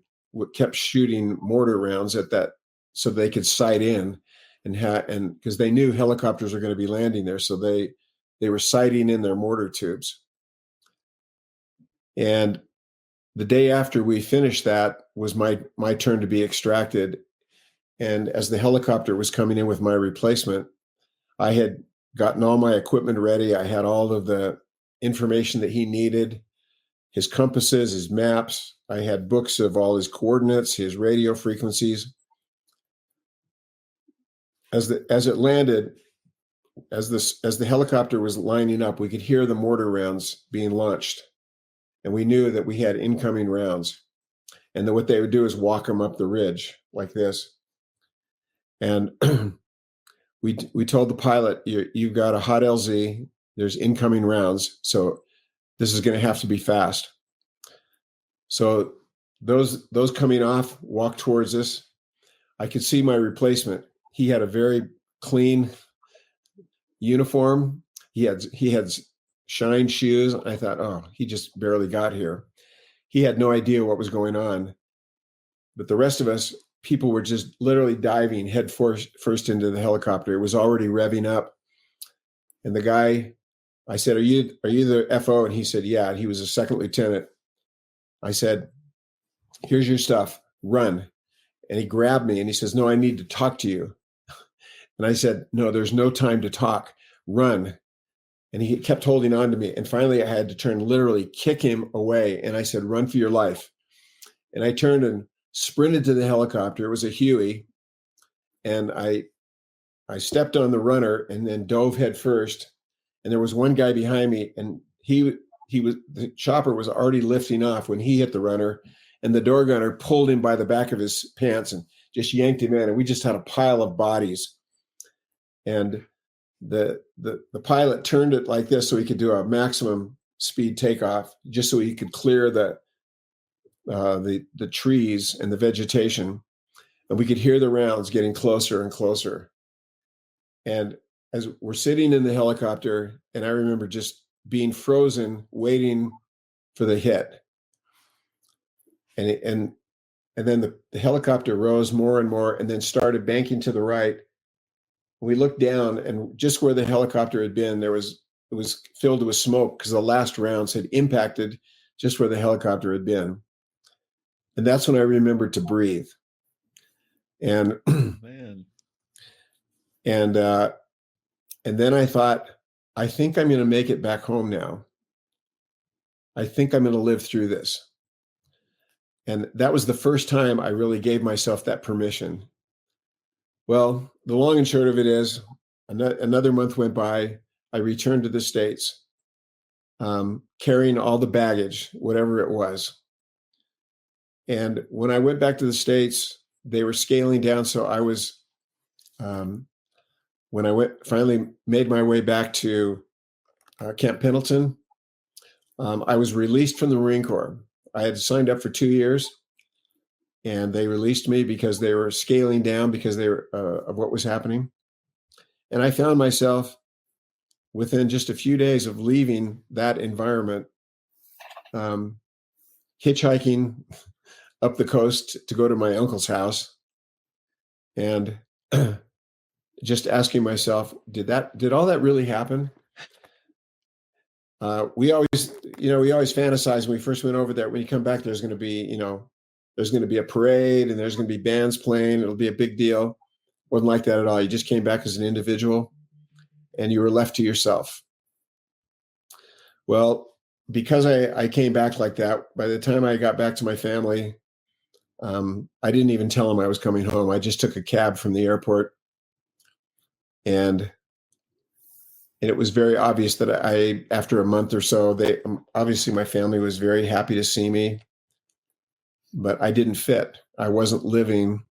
kept shooting mortar rounds at that so they could sight in, and because they knew helicopters are going to be landing there, so they were sighting in their mortar tubes. And the day after we finished that was my turn to be extracted. And as the helicopter was coming in with my replacement, I had gotten all my equipment ready. I had all of the information that he needed, his compasses, his maps. I had books of all his coordinates, his radio frequencies. As it landed, as the helicopter was lining up, we could hear the mortar rounds being launched. And we knew that we had incoming rounds, and that what they would do is walk them up the ridge like this. And we told the pilot, you've got a hot LZ, there's incoming rounds, so this is going to have to be fast. So those coming off walked towards us. I could see my replacement. He had a very clean uniform. He had shined shoes. I thought, oh, he just barely got here. He had no idea what was going on. But the rest of us, people were just literally diving head first into the helicopter. It was already revving up. And the guy, I said, are you the FO? And he said, yeah. And he was a second lieutenant. I said, here's your stuff, run. And he grabbed me and he says, no, I need to talk to you. And I said, no, there's no time to talk, run. And he kept holding on to me. And finally I had to literally kick him away. And I said, run for your life. And I turned and sprinted to the helicopter. It was a Huey. And I stepped on the runner and then dove head first. And there was one guy behind me, and the chopper was already lifting off when he hit the runner, and the door gunner pulled him by the back of his pants and just yanked him in. And we just had a pile of bodies. And the pilot turned it like this so he could do a maximum speed takeoff, just so he could clear the trees and the vegetation, and we could hear the rounds getting closer and closer. And as we're sitting in the helicopter, and I remember just being frozen, waiting for the hit. And then the helicopter rose more and more, and then started banking to the right. We looked down, and just where the helicopter had been, it was filled with smoke, because the last rounds had impacted just where the helicopter had been. And that's when I remembered to breathe. And Man. And then I thought, I think I'm going to make it back home now. I think I'm going to live through this. And that was the first time I really gave myself that permission. Well, the long and short of it is, another month went by. I returned to the States, carrying all the baggage, whatever it was. And when I went back to the States, they were scaling down. So I was, when I finally made my way back to Camp Pendleton, I was released from the Marine Corps. I had signed up for 2 years, and they released me because they were scaling down because they were of what was happening. And I found myself within just a few days of leaving that environment, hitchhiking up the coast to go to my uncle's house, and just asking myself, did all that really happen? We always fantasize when we first went over there, when you come back, there's going to be a parade and there's going to be bands playing. It'll be a big deal. Wasn't like that at all. You just came back as an individual and you were left to yourself. Well, because I came back like that, by the time I got back to my family, I didn't even tell them I was coming home. I just took a cab from the airport, and it was very obvious that after a month or so, obviously my family was very happy to see me, but I didn't fit. I wasn't living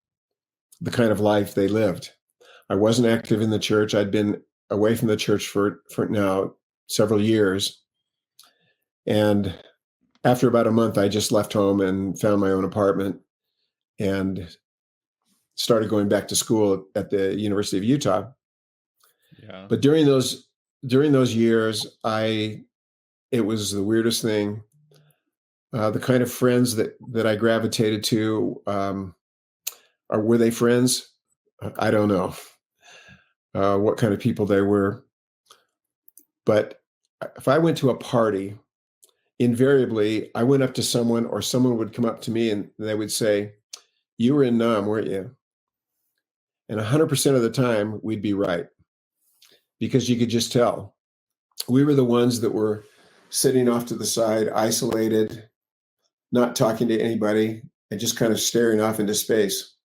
the kind of life they lived. I wasn't active in the church. I'd been away from the church for now several years. And after about a month, I just left home and found my own apartment and started going back to school at the University of Utah. Yeah. But during those years, it was the weirdest thing. The kind of friends that I gravitated to, were they friends? I don't know what kind of people they were. But if I went to a party, invariably I went up to someone, or someone would come up to me and they would say, "You were in Nam, weren't you?" And 100% of the time we'd be right, because you could just tell. We were the ones that were sitting off to the side, isolated, not talking to anybody, and just kind of staring off into space.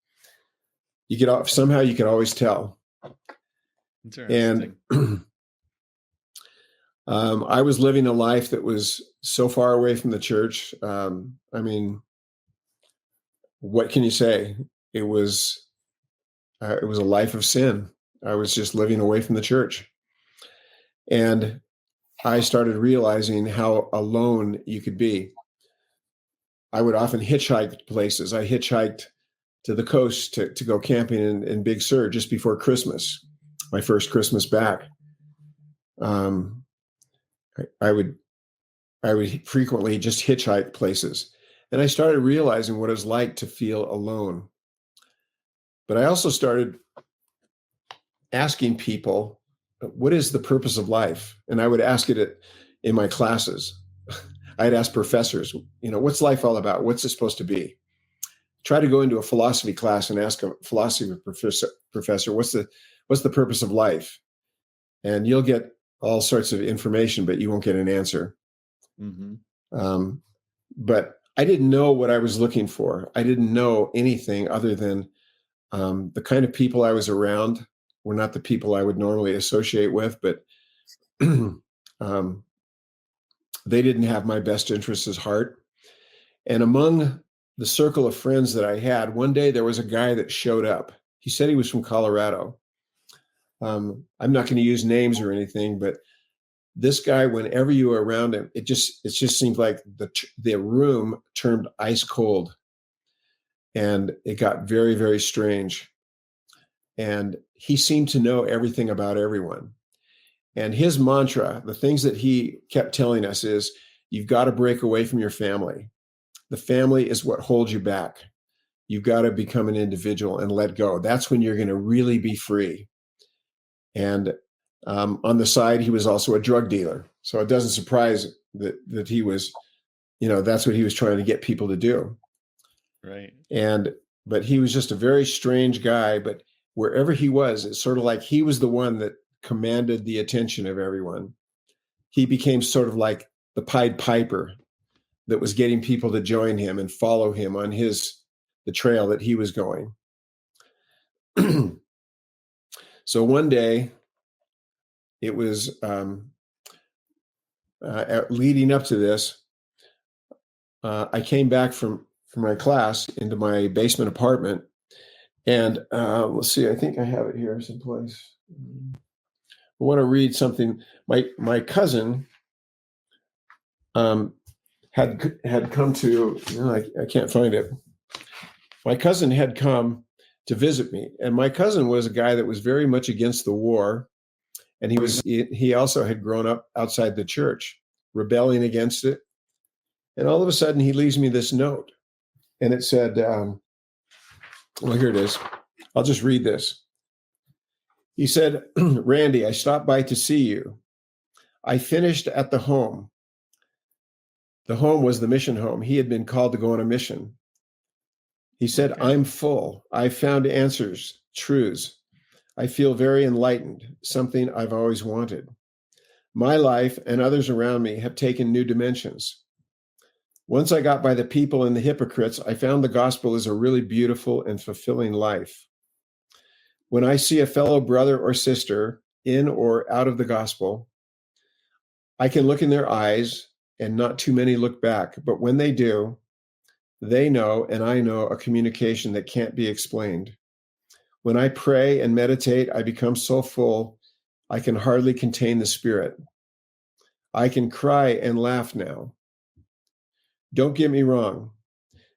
Somehow you could always tell. And I was living a life that was so far away from the church. I mean, what can you say? It was a life of sin. I was just living away from the church. And I started realizing how alone you could be. I would often hitchhike places. I hitchhiked to the coast to go camping in Big Sur just before Christmas, my first Christmas back. I would frequently just hitchhike places. And I started realizing what it was like to feel alone. But I also started asking people, what is the purpose of life? And I would ask it in my classes. I'd ask professors, what's life all about? What's it supposed to be? Try to go into a philosophy class and ask a philosophy professor, what's the purpose of life? And you'll get all sorts of information, but you won't get an answer. Mm-hmm. But I didn't know what I was looking for. I didn't know anything other than the kind of people I was around were not the people I would normally associate with, but they didn't have my best interests at heart. And among the circle of friends that I had, one day there was a guy that showed up. He said he was from Colorado. I'm not going to use names or anything, but this guy, whenever you were around him, it just seemed like the room turned ice cold, and it got very, very strange. And he seemed to know everything about everyone. And his mantra, the things that he kept telling us, is you've got to break away from your family. The family is what holds you back. You've got to become an individual and let go. That's when you're going to really be free. And on the side, he was also a drug dealer. So it doesn't surprise that he was, that's what he was trying to get people to do. Right. But he was just a very strange guy. But wherever he was, it's sort of like he was the one that commanded the attention of everyone. He became sort of like the Pied Piper, that was getting people to join him and follow him on the trail that he was going. So one day, it was leading up to this, I came back from my class into my basement apartment, and let's see, I think I have it here someplace. I want to read something. My cousin had come to, I can't find it. My cousin had come to visit me, and my cousin was a guy that was very much against the war, and he also had grown up outside the church, rebelling against it. And all of a sudden, he leaves me this note, and it said, well, here it is. I'll just read this. He said, Randy, I stopped by to see you. I finished at the home. The home was the mission home. He had been called to go on a mission. He said, okay. I'm full. I found answers, truths. I feel very enlightened, something I've always wanted. My life and others around me have taken new dimensions. Once I got by the people and the hypocrites, I found the gospel is a really beautiful and fulfilling life. When I see a fellow brother or sister in or out of the gospel, I can look in their eyes and not too many look back. But when they do, they know and I know a communication that can't be explained. When I pray and meditate, I become so full, I can hardly contain the spirit. I can cry and laugh now. Don't get me wrong,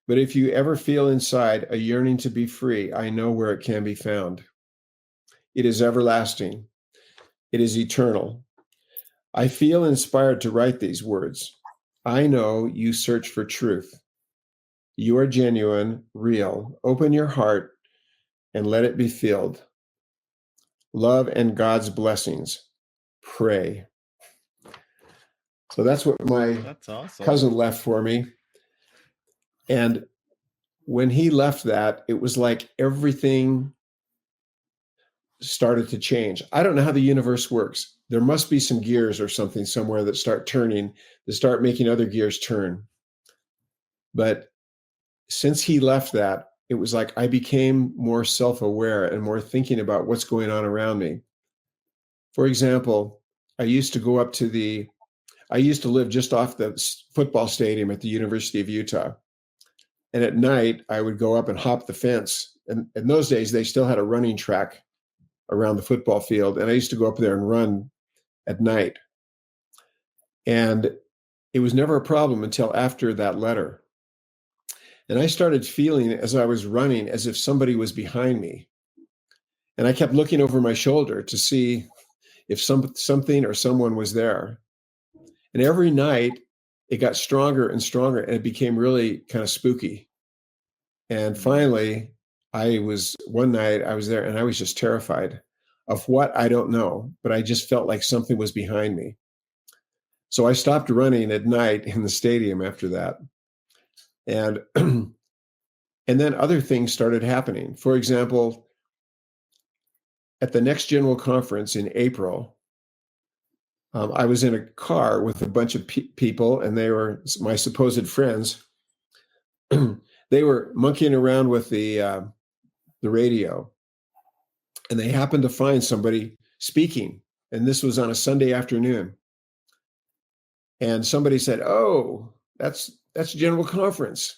but if you ever feel inside a yearning to be free, I know where it can be found. It is everlasting. It is eternal. I feel inspired to write these words. I know you search for truth. You are genuine, real. Open your heart and let it be filled. Love and God's blessings. Pray. So that's what that's awesome. Cousin left for me. And when he left that, it was like everything started to change. I don't know how the universe works. There must be some gears or something somewhere that start turning, that start making other gears turn. But since he left that, it was like I became more self-aware and more thinking about what's going on around me. For example, I used to live just off the football stadium at the University of Utah. And at night, I would go up and hop the fence. And in those days, they still had a running track around the football field. And I used to go up there and run at night. And it was never a problem until after that letter. And I started feeling as I was running as if somebody was behind me. And I kept looking over my shoulder to see if something or someone was there. And every night it got stronger and stronger, and it became really kind of spooky. And finally, one night I was there and I was just terrified of what I don't know, but I just felt like something was behind me. So I stopped running at night in the stadium after that. And then other things started happening. For example, at the next general conference in April, I was in a car with a bunch of people, and they were my supposed friends. They were monkeying around with the radio, and they happened to find somebody speaking. And this was on a Sunday afternoon. And somebody said, "Oh, that's general conference."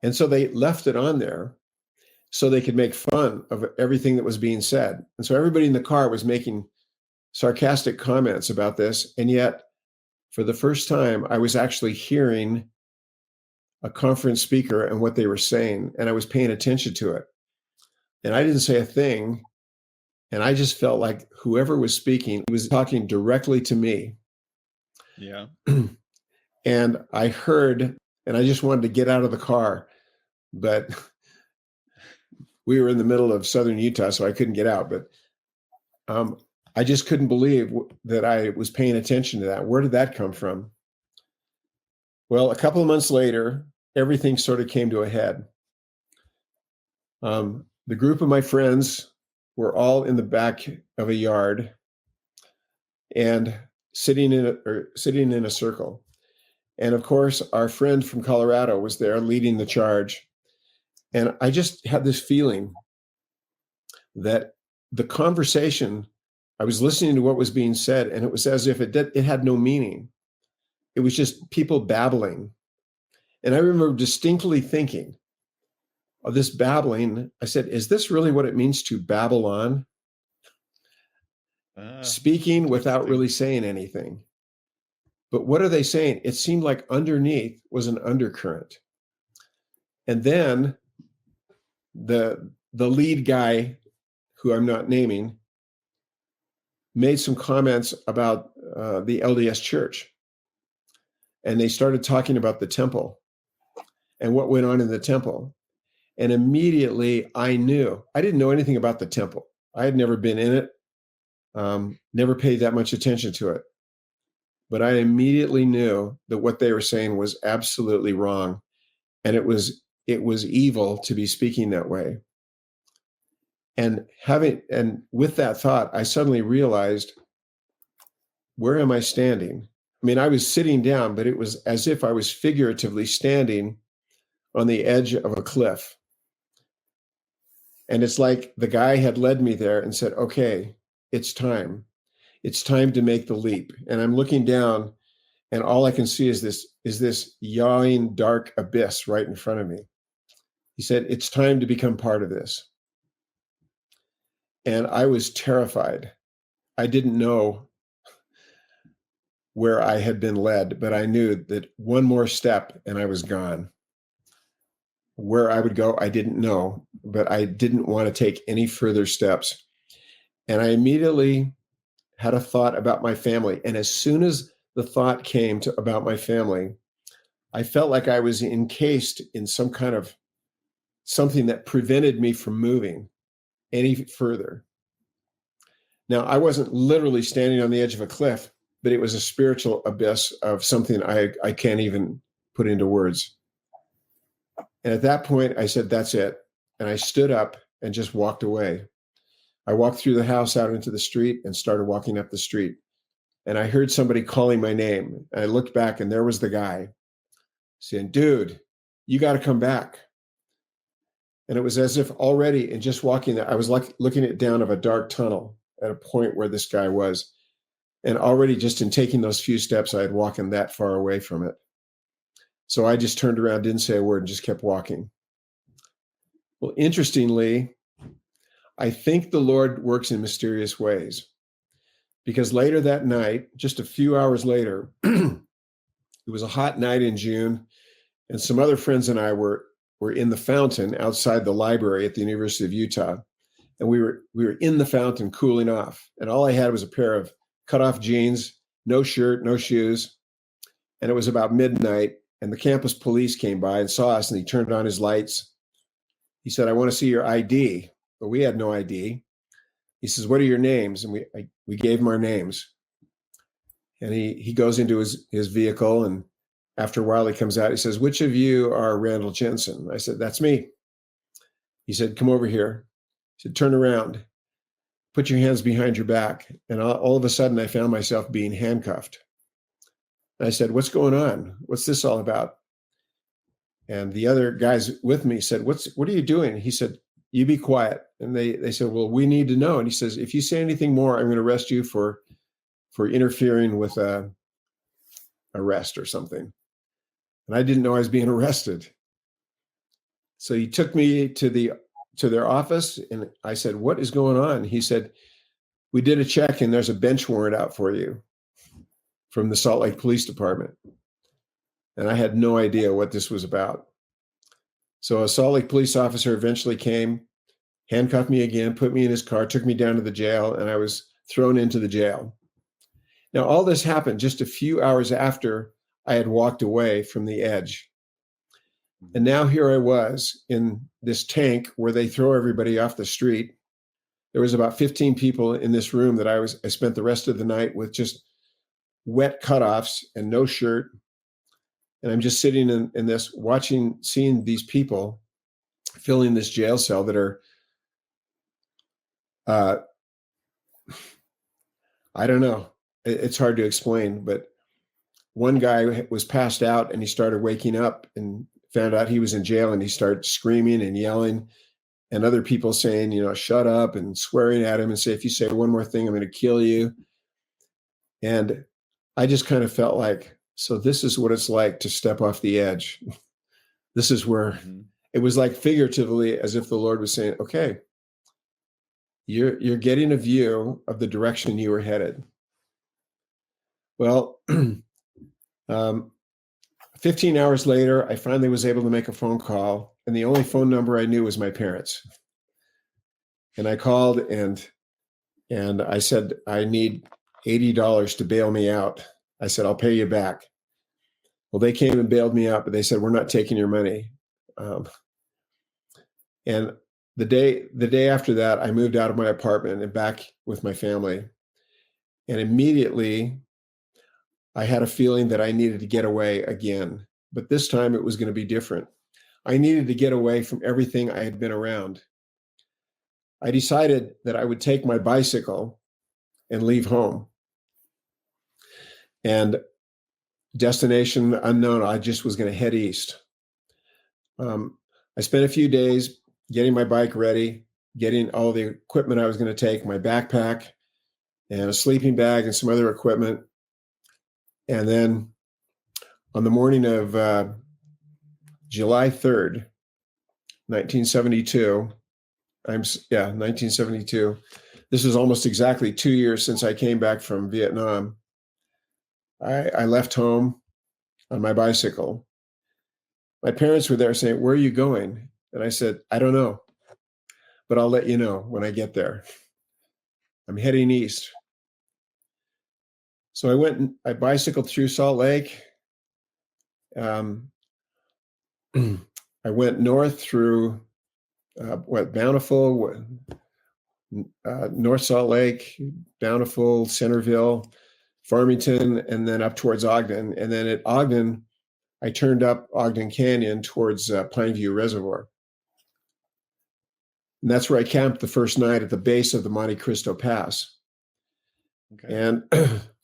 And so they left it on there so they could make fun of everything that was being said. And so everybody in the car was making sarcastic comments about this. And yet, for the first time, I was actually hearing a conference speaker and what they were saying, and I was paying attention to it. And I didn't say a thing. And I just felt like whoever was speaking was talking directly to me. Yeah. And I heard, and I just wanted to get out of the car, but we were in the middle of southern Utah, so I couldn't get out. But I just couldn't believe that I was paying attention to that. Where did that come from? Well, a couple of months later, everything sort of came to a head. The group of my friends were all in the back of a yard and sitting in a circle. And of course, our friend from Colorado was there leading the charge. And I just had this feeling that the conversation, I was listening to what was being said, and it was as if it had no meaning. It was just people babbling. And I remember distinctly thinking of this babbling. I said, is this really what it means to babble on? Speaking without really saying anything. But what are they saying? It seemed like underneath was an undercurrent. And then the lead guy, who I'm not naming, made some comments about the LDS Church. And they started talking about the temple and what went on in the temple. And immediately I knew. I didn't know anything about the temple. I had never been in it, never paid that much attention to it. But I immediately knew that what they were saying was absolutely wrong. And it was evil to be speaking that way. And with that thought, I suddenly realized, where am I standing? I mean, I was sitting down, but it was as if I was figuratively standing on the edge of a cliff. And it's like the guy had led me there and said, okay, it's time. It's time to make the leap. And I'm looking down, and all I can see is this yawning dark abyss right in front of me. He said, it's time to become part of this. And I was terrified. I didn't know where I had been led, but I knew that one more step and I was gone. Where I would go, I didn't know, but I didn't want to take any further steps. And I immediately had a thought about my family. And as soon as the thought came about my family, I felt like I was encased in some kind of something that prevented me from moving any further. Now, I wasn't literally standing on the edge of a cliff, but it was a spiritual abyss of something I can't even put into words. And at that point, I said, that's it. And I stood up and just walked away. I walked through the house out into the street and started walking up the street. And I heard somebody calling my name. And I looked back, and there was the guy saying, dude, you got to come back. And it was as if already in just walking there, I was like looking at down of a dark tunnel at a point where this guy was. And already just in taking those few steps, I had walked that far away from it. So I just turned around, didn't say a word, and just kept walking. Well, interestingly, I think the Lord works in mysterious ways, because later that night, just a few hours later, it was a hot night in June, and some other friends and I were in the fountain outside the library at the University of Utah, and we were in the fountain cooling off, and all I had was a pair of cut-off jeans, no shirt, no shoes, and it was about midnight, and the campus police came by and saw us, and he turned on his lights. He said, I want to see your ID. But we had no ID. He says, what are your names? And we gave him our names. And he goes into his vehicle, and after a while he comes out. He says, which of you are Randall Jensen? I said, that's me. He said, come over here. He said, turn around. Put your hands behind your back. And all of a sudden I found myself being handcuffed. And I said, what's going on? What's this all about? And the other guys with me said, what are you doing? He said, you be quiet. And they said, well, we need to know. And he says, if you say anything more, I'm going to arrest you for interfering with arrest or something. And I didn't know I was being arrested. So he took me to their office, and I said, what is going on? He said, we did a check, and there's a bench warrant out for you from the Salt Lake Police Department. And I had no idea what this was about. So a Salt Lake police officer eventually came, handcuffed me again, put me in his car, took me down to the jail, and I was thrown into the jail. Now, all this happened just a few hours after I had walked away from the edge. And now here I was in this tank where they throw everybody off the street. There was about 15 people in this room that I spent the rest of the night with, just wet cutoffs and no shirt. And I'm just sitting in this, seeing these people filling this jail cell that are, I don't know. It's hard to explain, but one guy was passed out and he started waking up and found out he was in jail, and he started screaming and yelling, and other people saying, shut up, and swearing at him and say, if you say one more thing, I'm going to kill you. And I just kind of felt like, so this is what it's like to step off the edge. This is where it was like figuratively as if the Lord was saying, okay, you're getting a view of the direction you were headed. Well, 15 hours later, I finally was able to make a phone call, and the only phone number I knew was my parents. And I called and I said, I need $80 to bail me out. I said, I'll pay you back. Well, they came and bailed me out, but they said, we're not taking your money. And the day after that, I moved out of my apartment and back with my family. And immediately I had a feeling that I needed to get away again, but this time it was going to be different. I needed to get away from everything I had been around. I decided that I would take my bicycle and leave home. And destination unknown, I just was going to head east. I spent a few days getting my bike ready, getting all the equipment I was going to take, my backpack and a sleeping bag and some other equipment. And then on the morning of July 3rd, 1972, 1972. This is almost exactly 2 years since I came back from Vietnam. I left home on my bicycle. My parents were there saying, where are you going? And I said, I don't know, but I'll let you know when I get there. I'm heading east. So I went and I bicycled through Salt Lake. I went north through Bountiful, North Salt Lake, Bountiful, Centerville, Farmington, and then up towards Ogden. And then at Ogden, I turned up Ogden Canyon towards Pineview Reservoir. And that's where I camped the first night at the base of the Monte Cristo Pass. Okay. And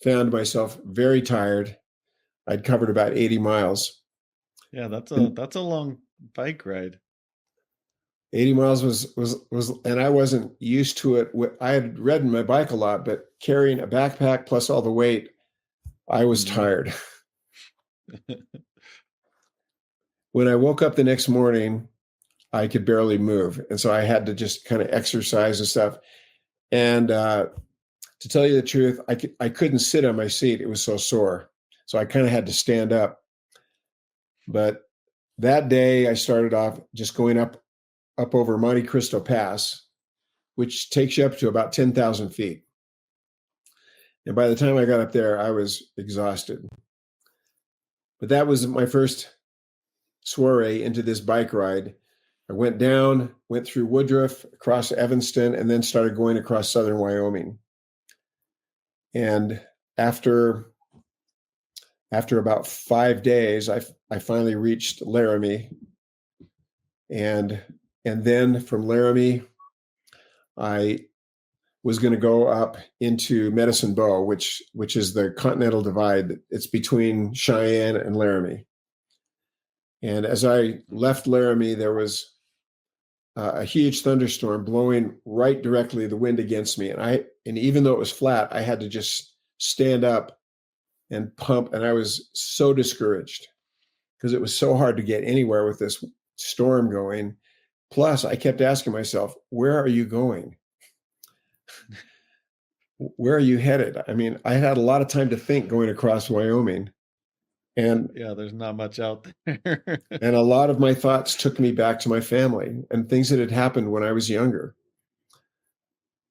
found myself very tired. I'd covered about 80 miles. Yeah, that's a long bike ride. 80 miles was, and I wasn't used to it. I had ridden my bike a lot, but carrying a backpack plus all the weight, I was tired. When I woke up the next morning, I could barely move. And so I had to just kind of exercise and stuff. And to tell you the truth, I couldn't sit on my seat. It was so sore. So I kind of had to stand up. But that day I started off just going up over Monte Cristo Pass, which takes you up to about 10,000 feet. And by the time I got up there, I was exhausted. But that was my first soiree into this bike ride. I went down, went through Woodruff, across Evanston, and then started going across southern Wyoming. And after about 5 days, I finally reached Laramie. And then from Laramie, I was going to go up into Medicine Bow, which is the Continental Divide. It's between Cheyenne and Laramie. And as I left Laramie, there was a huge thunderstorm blowing right directly the wind against me. And even though it was flat, I had to just stand up and pump. And I was so discouraged because it was so hard to get anywhere with this storm going. Plus, I kept asking myself, where are you going? Where are you headed? I mean, I had a lot of time to think going across Wyoming. And yeah, there's not much out there. And a lot of my thoughts took me back to my family and things that had happened when I was younger.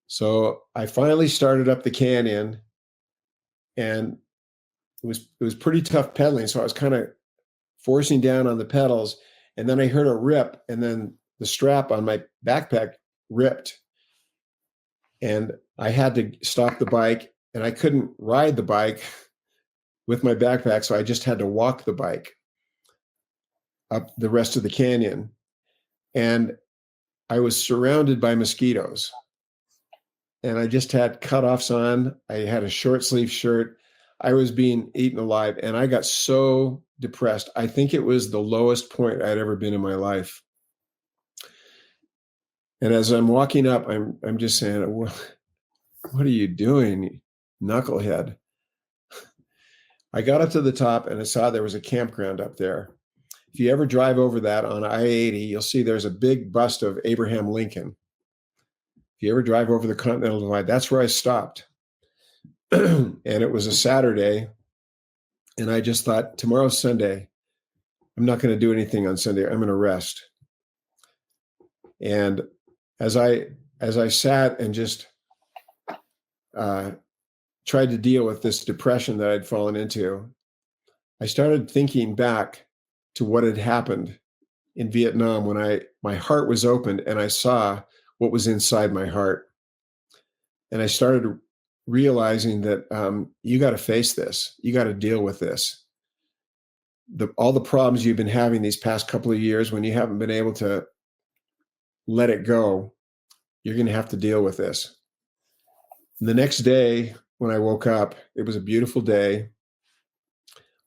So I finally started up the canyon, and it was pretty tough pedaling. So I was kind of forcing down on the pedals, and then I heard a rip, and then the strap on my backpack ripped. And I had to stop the bike, and I couldn't ride the bike with my backpack. So I just had to walk the bike up the rest of the canyon. And I was surrounded by mosquitoes. And I just had cutoffs on. I had a short sleeve shirt. I was being eaten alive, and I got so depressed. I think it was the lowest point I'd ever been in my life. And as I'm walking up, I'm just saying, what are you doing, knucklehead? I got up to the top and I saw there was a campground up there. If you ever drive over that on I-80, you'll see there's a big bust of Abraham Lincoln. If you ever drive over the Continental Divide, that's where I stopped. And it was a Saturday. And I just thought, tomorrow's Sunday. I'm not going to do anything on Sunday. I'm going to rest. And as I sat and just tried to deal with this depression that I'd fallen into, I started thinking back to what had happened in Vietnam when my heart was opened and I saw what was inside my heart. And I started realizing that you got to face this. You got to deal with this. All the problems you've been having these past couple of years, when you haven't been able to let it go, you're going to have to deal with this. And the next day, when I woke up, it was a beautiful day.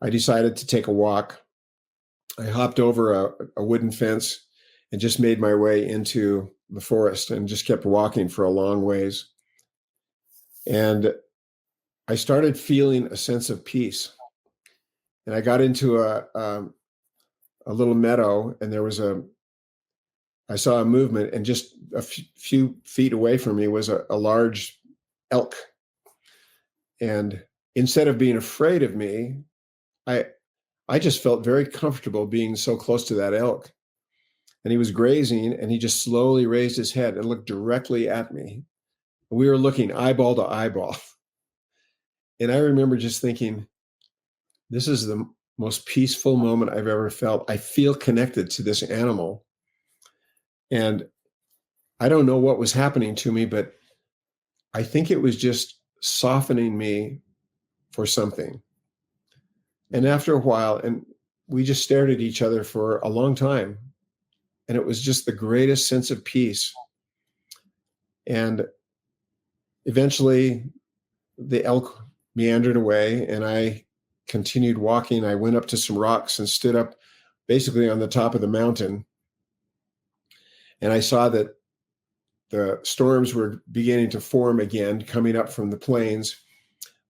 I decided to take a walk. I hopped over a wooden fence and just made my way into the forest and just kept walking for a long ways. And I started feeling a sense of peace. And I got into a little meadow, and I saw a movement, and just a few feet away from me was a large elk. And instead of being afraid of me, I just felt very comfortable being so close to that elk. And he was grazing, and he just slowly raised his head and looked directly at me. We were looking eyeball to eyeball. And I remember just thinking, this is the most peaceful moment I've ever felt. I feel connected to this animal. And I don't know what was happening to me, but I think it was just softening me for something. And after a while, and we just stared at each other for a long time. And it was just the greatest sense of peace. And eventually the elk meandered away, and I continued walking. I went up to some rocks and stood up basically on the top of the mountain. And I saw that the storms were beginning to form again, coming up from the plains.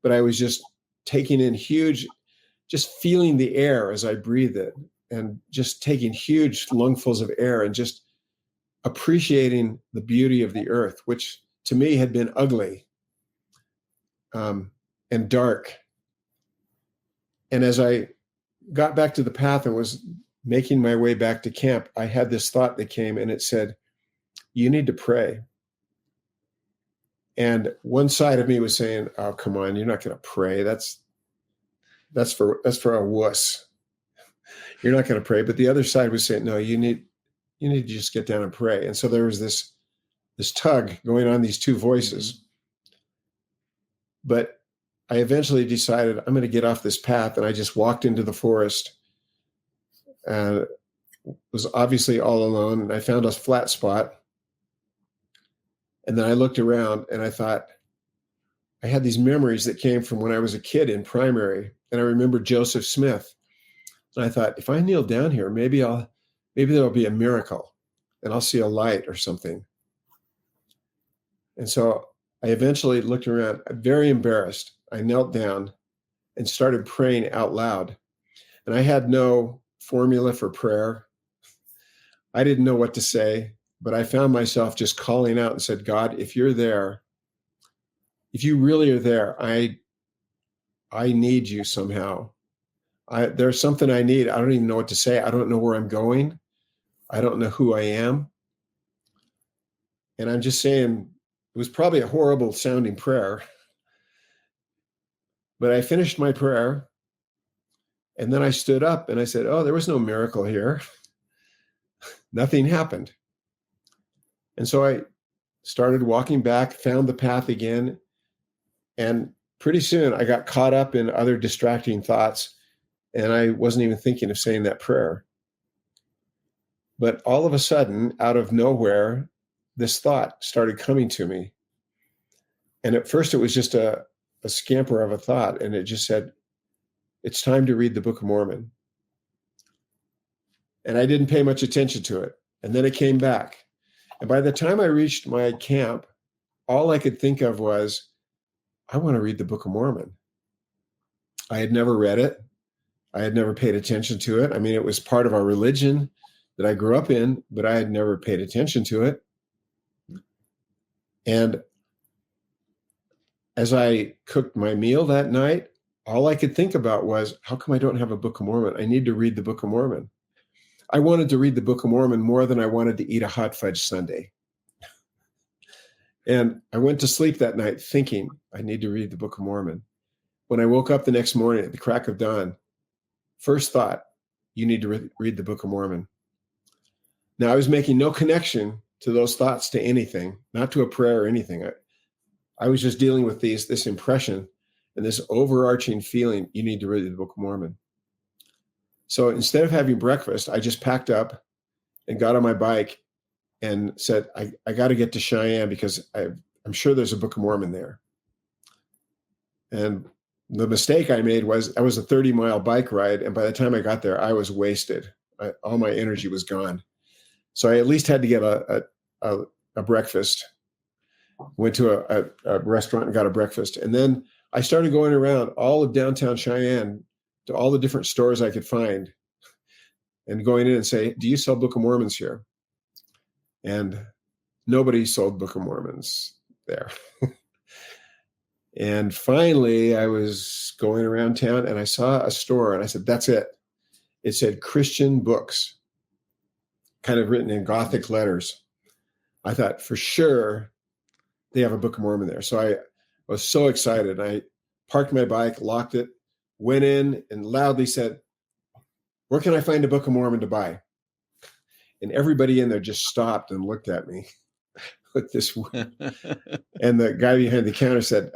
But I was just taking in just feeling the air as I breathed it, and just taking huge lungfuls of air and just appreciating the beauty of the earth, which to me had been ugly and dark. And as I got back to the path and was making my way back to camp, I had this thought that came, and it said, you need to pray. And one side of me was saying, oh, come on, you're not going to pray. That's for a wuss. You're not going to pray. But the other side was saying, no, you need to just get down and pray. And so there was this tug going on, these two voices. But I eventually decided I'm going to get off this path, and I just walked into the forest and was obviously all alone. And I found a flat spot. And then I looked around, and I thought, I had these memories that came from when I was a kid in primary. And I remember Joseph Smith. And I thought, if I kneel down here, maybe there'll be a miracle and I'll see a light or something. And so I eventually looked around, very embarrassed. I knelt down and started praying out loud. And I had no formula for prayer. I didn't know what to say, but I found myself just calling out and said, God, if you're there, if you really are there, I need you somehow. There's something I need. I don't even know what to say. I don't know where I'm going. I don't know who I am. And I'm just saying, it was probably a horrible sounding prayer. But I finished my prayer, and then I stood up and I said, oh, there was no miracle here. Nothing happened. And so I started walking back, found the path again. And pretty soon I got caught up in other distracting thoughts, and I wasn't even thinking of saying that prayer. But all of a sudden, out of nowhere, this thought started coming to me. And at first it was just a a scamper of a thought, and it just said, it's time to read the Book of Mormon. And I didn't pay much attention to it. And then it came back. And by the time I reached my camp, all I could think of was, I want to read the Book of Mormon. I had never read it. I had never paid attention to it. I mean, it was part of our religion that I grew up in, but I had never paid attention to it. And as I cooked my meal that night, all I could think about was, how come I don't have a Book of Mormon? I need to read the Book of Mormon. I wanted to read the Book of Mormon more than I wanted to eat a hot fudge sundae. And I went to sleep that night thinking, I need to read the Book of Mormon. When I woke up the next morning at the crack of dawn, first thought, you need to read the Book of Mormon. Now, I was making no connection to those thoughts to anything, not to a prayer or anything. I was just dealing with this impression and this overarching feeling, you need to read the Book of Mormon. So instead of having breakfast, I just packed up and got on my bike and said, I got to get to Cheyenne because I'm sure there's a Book of Mormon there. And the mistake I made was I was a 30-mile bike ride. And by the time I got there, I was wasted. All my energy was gone. So I at least had to get a breakfast. Went to a restaurant and got a breakfast. And then I started going around all of downtown Cheyenne to all the different stores I could find and going in and say, do you sell Book of Mormons here? And nobody sold Book of Mormons there. And finally, I was going around town and I saw a store and I said, that's it. It said Christian books, kind of written in Gothic letters. I thought for sure they have a Book of Mormon there. So I was so excited. I parked my bike, locked it, went in and loudly said, where can I find a Book of Mormon to buy? And everybody in there just stopped and looked at me with this. And the guy behind the counter said,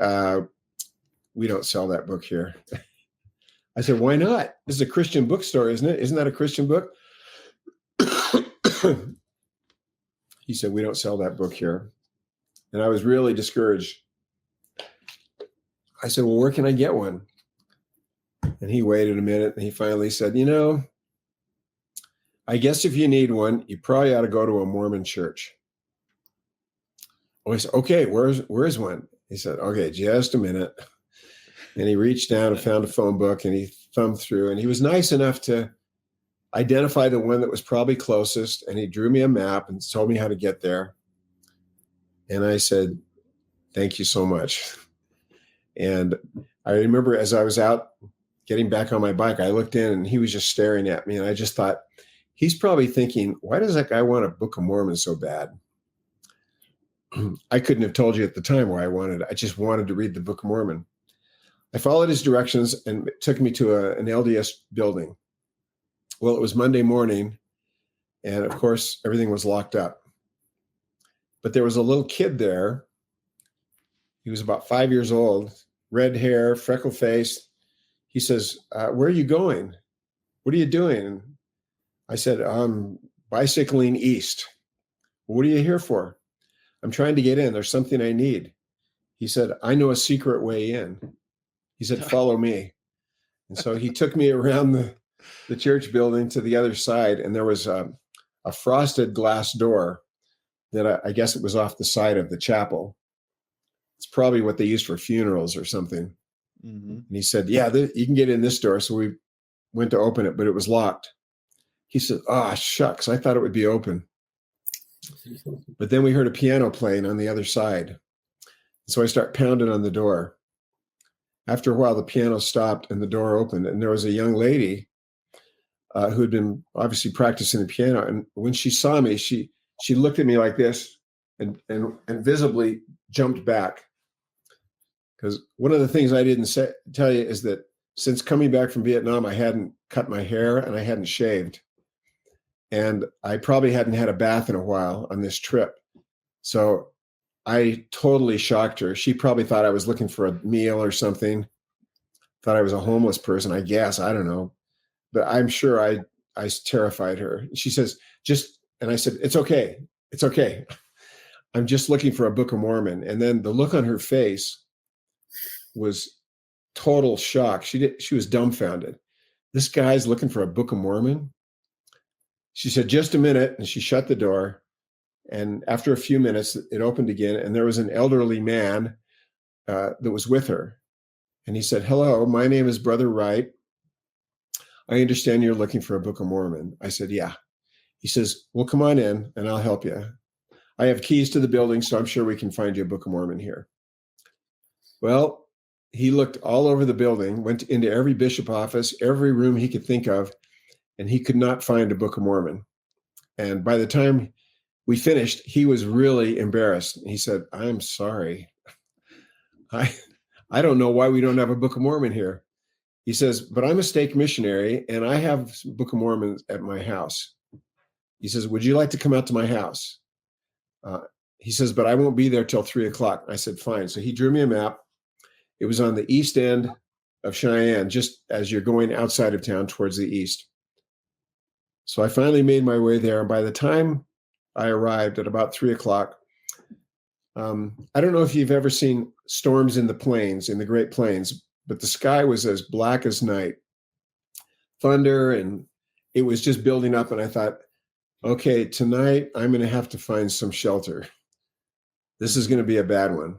we don't sell that book here. I said, why not? This is a Christian bookstore, isn't it? Isn't that a Christian book? He said, we don't sell that book here. And I was really discouraged. I said, well, where can I get one? And he waited a minute and he finally said, I guess if you need one, you probably ought to go to a Mormon church. Oh, I said, okay, where's one? He said, okay, just a minute. And he reached down and found a phone book and he thumbed through and he was nice enough to identify the one that was probably closest. And he drew me a map and told me how to get there. And I said, thank you so much. And I remember as I was out getting back on my bike, I looked in and he was just staring at me. And I just thought, he's probably thinking, why does that guy want a Book of Mormon so bad? I couldn't have told you at the time why I wanted it. I just wanted to read the Book of Mormon. I followed his directions and it took me to an LDS building. Well, it was Monday morning. And of course, everything was locked up. But there was a little kid there. He was about 5 years old, red hair, freckle faced. He says, where are you going? What are you doing? And I said, I'm bicycling east. Well, what are you here for? I'm trying to get in. There's something I need. He said, I know a secret way in. He said, follow me. And so he took me around the church building to the other side. And there was a frosted glass door that I guess it was off the side of the chapel. It's probably what they used for funerals or something. Mm-hmm. And he said, yeah, you can get in this door. So we went to open it, but it was locked. He said, shucks, I thought it would be open. But then we heard a piano playing on the other side. So I start pounding on the door. After a while, the piano stopped and the door opened. And there was a young lady who had been obviously practicing the piano. And when she saw me, she looked at me like this and visibly jumped back. Because one of the things I didn't tell you is that since coming back from Vietnam, I hadn't cut my hair and I hadn't shaved. And I probably hadn't had a bath in a while on this trip. So I totally shocked her. She probably thought I was looking for a meal or something. Thought I was a homeless person, I guess. I don't know. But I'm sure I terrified her. She says, and I said, it's okay. It's okay. I'm just looking for a Book of Mormon. And then the look on her face was total shock. She was dumbfounded. This guy's looking for a Book of Mormon. She said, just a minute. And she shut the door. And after a few minutes, it opened again. And there was an elderly man that was with her. And he said, hello, my name is Brother Wright. I understand you're looking for a Book of Mormon. I said, yeah. He says, well, come on in and I'll help you. I have keys to the building, so I'm sure we can find you a Book of Mormon here. Well, he looked all over the building, went into every bishop office, every room he could think of, and he could not find a Book of Mormon. And by the time we finished, he was really embarrassed. He said, I'm sorry. I don't know why we don't have a Book of Mormon here. He says, but I'm a stake missionary and I have a Book of Mormon at my house. He says, would you like to come out to my house? He says, but I won't be there till 3:00. I said, fine. So he drew me a map. It was on the east end of Cheyenne, just as you're going outside of town towards the east. So I finally made my way there. And by the time I arrived at about 3:00, I don't know if you've ever seen storms in the plains, in the Great Plains, but the sky was as black as night, thunder, and it was just building up. And I thought, okay, tonight I'm going to have to find some shelter. This is going to be a bad one.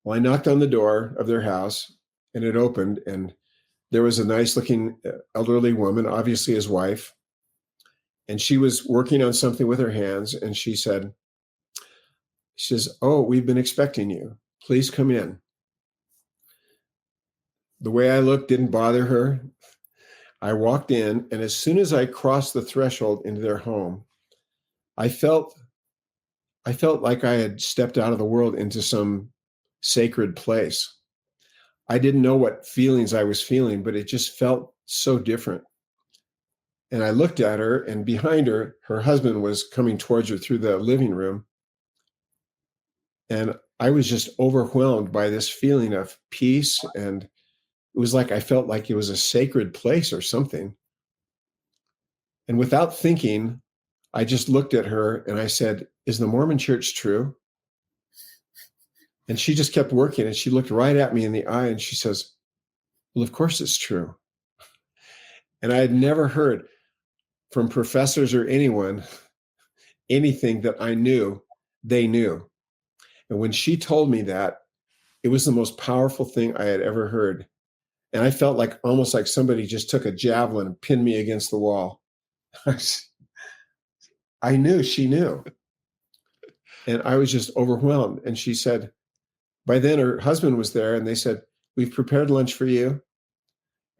Well, I knocked on the door of their house and it opened, and there was a nice looking elderly woman, obviously his wife. And she was working on something with her hands. And she says, oh, we've been expecting you. Please come in. The way I looked didn't bother her. I walked in, and as soon as I crossed the threshold into their home, I felt like I had stepped out of the world into some sacred place. I didn't know what feelings I was feeling, but it just felt so different. And I looked at her, and behind her, her husband was coming towards her through the living room. And I was just overwhelmed by this feeling of peace. And it was like I felt like it was a sacred place or something. And without thinking, I just looked at her and I said, is the Mormon church true? And she just kept working, and she looked right at me in the eye and she says, well, of course it's true. And I had never heard from professors or anyone anything that I knew they knew. And when she told me that, it was the most powerful thing I had ever heard. And I felt like almost like somebody just took a javelin and pinned me against the wall. I knew she knew. And I was just overwhelmed. And she said, by then her husband was there, and they said, we've prepared lunch for you.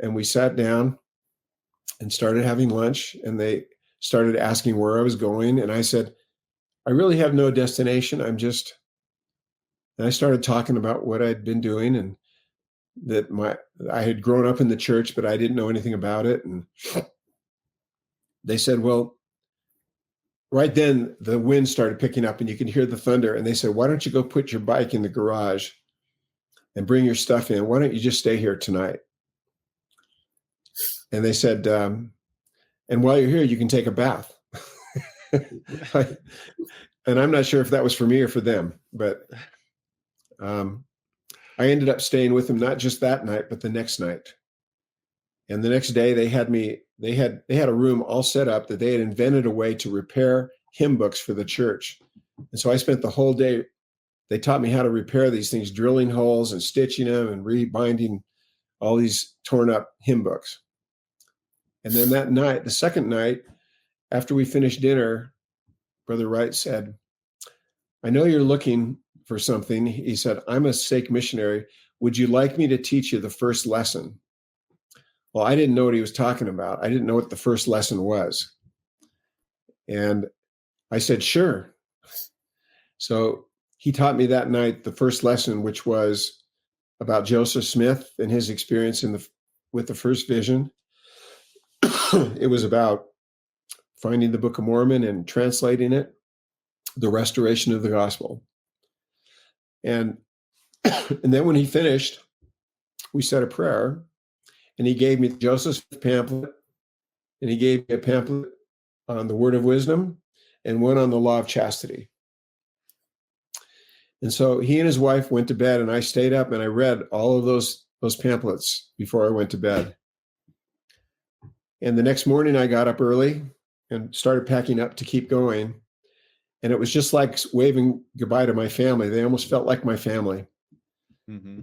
And we sat down and started having lunch, and they started asking where I was going. And I said, I really have no destination. And I started talking about what I'd been doing, and that I had grown up in the church, but I didn't know anything about it. And they said, well, right then the wind started picking up and you could hear the thunder. And they said, why don't you go put your bike in the garage and bring your stuff in? Why don't you just stay here tonight? And they said, and while you're here, you can take a bath. And I'm not sure if that was for me or for them, but I ended up staying with them, not just that night, but the next night. And the next day they had a room all set up that they had invented a way to repair hymn books for the church. And so I spent the whole day, they taught me how to repair these things, drilling holes and stitching them and rebinding all these torn up hymn books. And then that night, the second night, after we finished dinner, Brother Wright said, I know you're looking for something. He said, I'm a Sikh missionary. Would you like me to teach you the first lesson? Well, I didn't know what he was talking about. I didn't know what the first lesson was. And I said, sure. So he taught me that night the first lesson, which was about Joseph Smith and his experience with the first vision. It was about finding the Book of Mormon and translating it, the restoration of the gospel. And then when he finished, we said a prayer, and he gave me Joseph's pamphlet, and he gave me a pamphlet on the word of wisdom and one on the law of chastity. And so he and his wife went to bed, and I stayed up and I read all of those pamphlets before I went to bed. And the next morning I got up early and started packing up to keep going. And it was just like waving goodbye to my family. They almost felt like my family. Mm-hmm.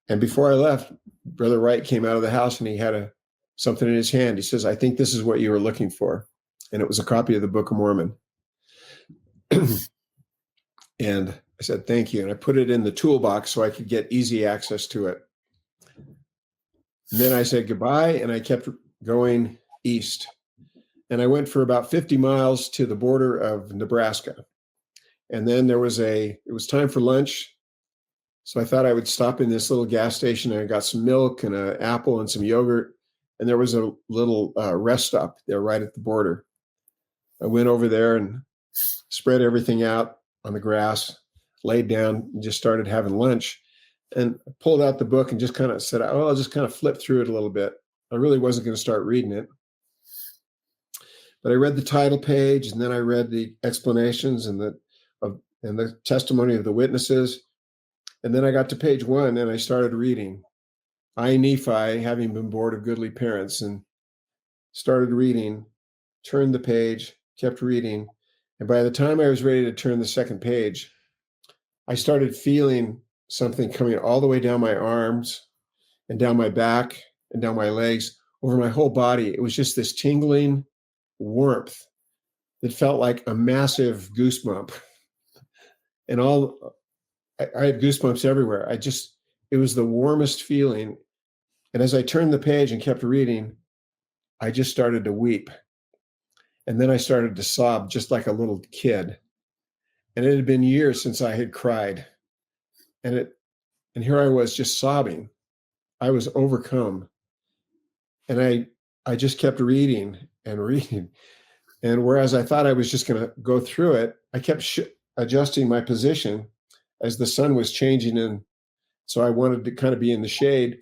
And before I left, Brother Wright came out of the house and he had something in his hand. He says, "I think this is what you were looking for." And it was a copy of the Book of Mormon. And I said, "Thank you." And I put it in the toolbox so I could get easy access to it. And then I said goodbye, and I kept going east. And I went for about 50 miles to the border of Nebraska. And then it was time for lunch. So I thought I would stop in this little gas station, and I got some milk and an apple and some yogurt. And there was a little rest stop there right at the border. I went over there and spread everything out on the grass, laid down, and just started having lunch. And I pulled out the book and just kind of said, "Oh, I'll just kind of flip through it a little bit." I really wasn't going to start reading it. But I read the title page, and then I read the explanations and the testimony of the witnesses. And then I got to page 1 and I started reading. I, Nephi, having been born of goodly parents, and started reading, turned the page, kept reading. And by the time I was ready to turn the second page, I started feeling something coming all the way down my arms and down my back and down my legs, over my whole body. It was just this tingling warmth that felt like a massive goosebump. And I had goosebumps everywhere. It was the warmest feeling. And as I turned the page and kept reading, I just started to weep. And then I started to sob just like a little kid. And it had been years since I had cried. And here I was just sobbing. I was overcome. And I just kept reading and reading. And whereas I thought I was just going to go through it, I kept adjusting my position as the sun was changing. And so I wanted to kind of be in the shade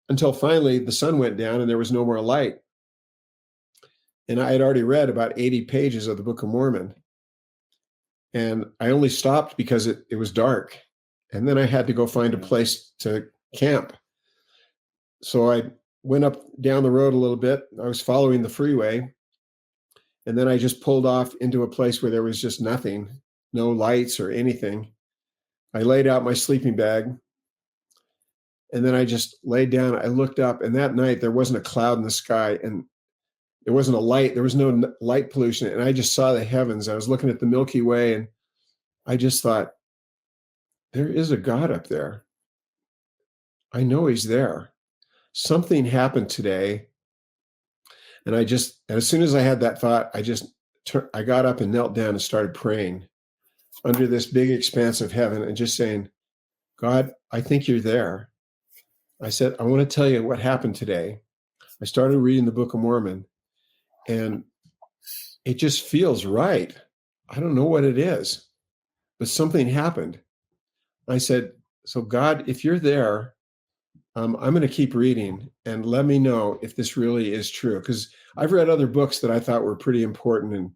until finally the sun went down and there was no more light. And I had already read about 80 pages of the Book of Mormon. And I only stopped because it was dark. And then I had to go find a place to camp. So I went up down the road a little bit. I was following the freeway. And then I just pulled off into a place where there was just nothing, no lights or anything. I laid out my sleeping bag. And then I just laid down. I looked up, and that night there wasn't a cloud in the sky, and there wasn't a light. There was no light pollution. And I just saw the heavens. I was looking at the Milky Way, and I just thought, there is a God up there. I know he's there. Something happened today. And as soon as I had that thought, I got up and knelt down and started praying under this big expanse of heaven and just saying, "God, I think you're there." I said, "I want to tell you what happened today." I started reading the Book of Mormon, and it just feels right. I don't know what it is, but something happened. I said, "So God, if you're there, I'm going to keep reading and let me know if this really is true." Because I've read other books that I thought were pretty important,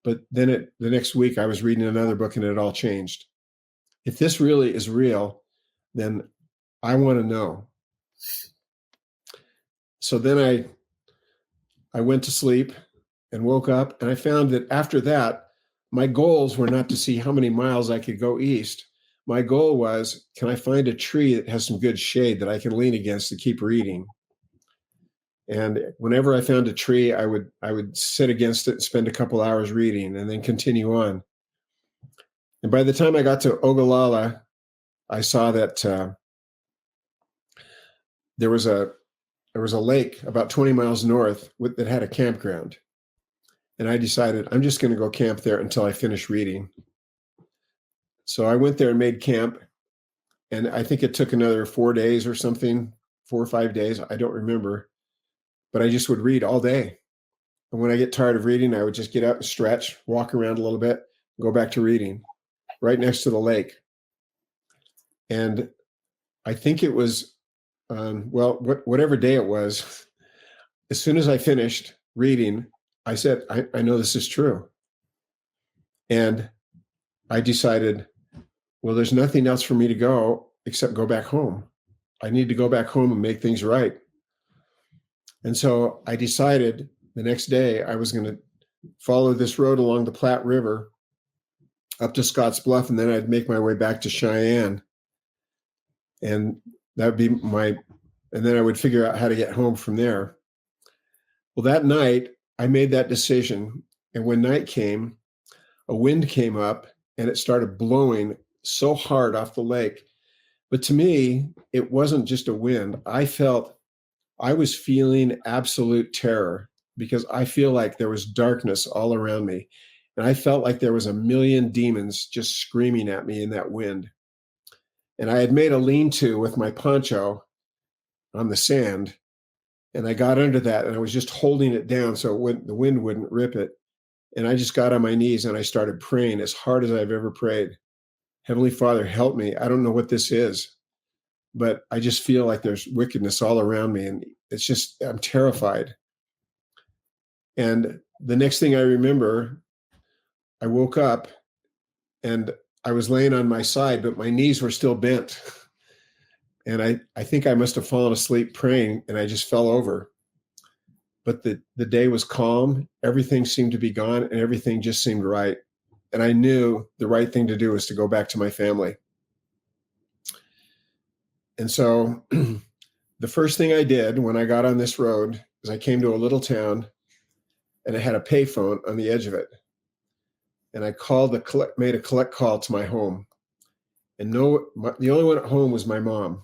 but then the next week I was reading another book and it all changed. If this really is real, then I want to know. So then I went to sleep and woke up, and I found that after that, my goals were not to see how many miles I could go east. My goal was, can I find a tree that has some good shade that I can lean against to keep reading? And whenever I found a tree, I would sit against it and spend a couple hours reading and then continue on. And by the time I got to Ogallala, I saw that there was a lake about 20 miles north that had a campground. And I decided I'm just going to go camp there until I finish reading. So I went there and made camp. And I think it took another 4 days or something, 4 or 5 days. I don't remember. But I just would read all day. And when I get tired of reading, I would just get up and stretch, walk around a little bit, go back to reading right next to the lake. And I think it was, whatever day it was, as soon as I finished reading, I said, I know this is true. And I decided, well, there's nothing else for me to go except go back home. I need to go back home and make things right. And so I decided the next day I was going to follow this road along the Platte River up to Scotts Bluff, and then I'd make my way back to Cheyenne. And that would be and then I would figure out how to get home from there. Well, that night I made that decision. And when night came, a wind came up and it started blowing so hard off the lake. But to me, it wasn't just a wind. I was feeling absolute terror because I feel like there was darkness all around me. And I felt like there was a million demons just screaming at me in that wind. And I had made a lean-to with my poncho on the sand. And I got under that and I was just holding it down so the wind wouldn't rip it. And I just got on my knees and I started praying as hard as I've ever prayed. Heavenly Father, help me. I don't know what this is, but I just feel like there's wickedness all around me. And I'm terrified. And the next thing I remember, I woke up and I was laying on my side, but my knees were still bent. And I think I must have fallen asleep praying and I just fell over. But the day was calm. Everything seemed to be gone and everything just seemed right. And I knew the right thing to do was to go back to my family. And so the first thing I did when I got on this road is I came to a little town and it had a payphone on the edge of it. And I made a collect call to my home. And the only one at home was my mom.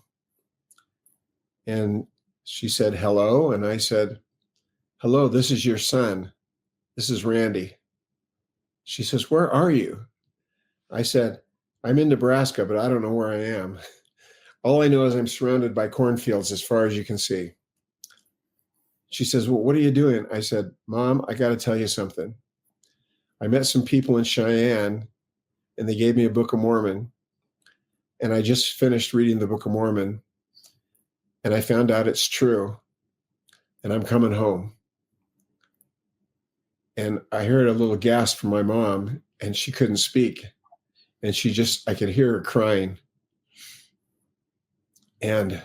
And she said, hello. And I said, hello, this is your son. This is Randy. She says, where are you? I said, I'm in Nebraska, but I don't know where I am. All I know is I'm surrounded by cornfields as far as you can see. She says, well, what are you doing? I said, Mom, I got to tell you something. I met some people in Cheyenne and they gave me a Book of Mormon. And I just finished reading the Book of Mormon and I found out it's true. And I'm coming home. And I heard a little gasp from my mom and she couldn't speak. And I could hear her crying. And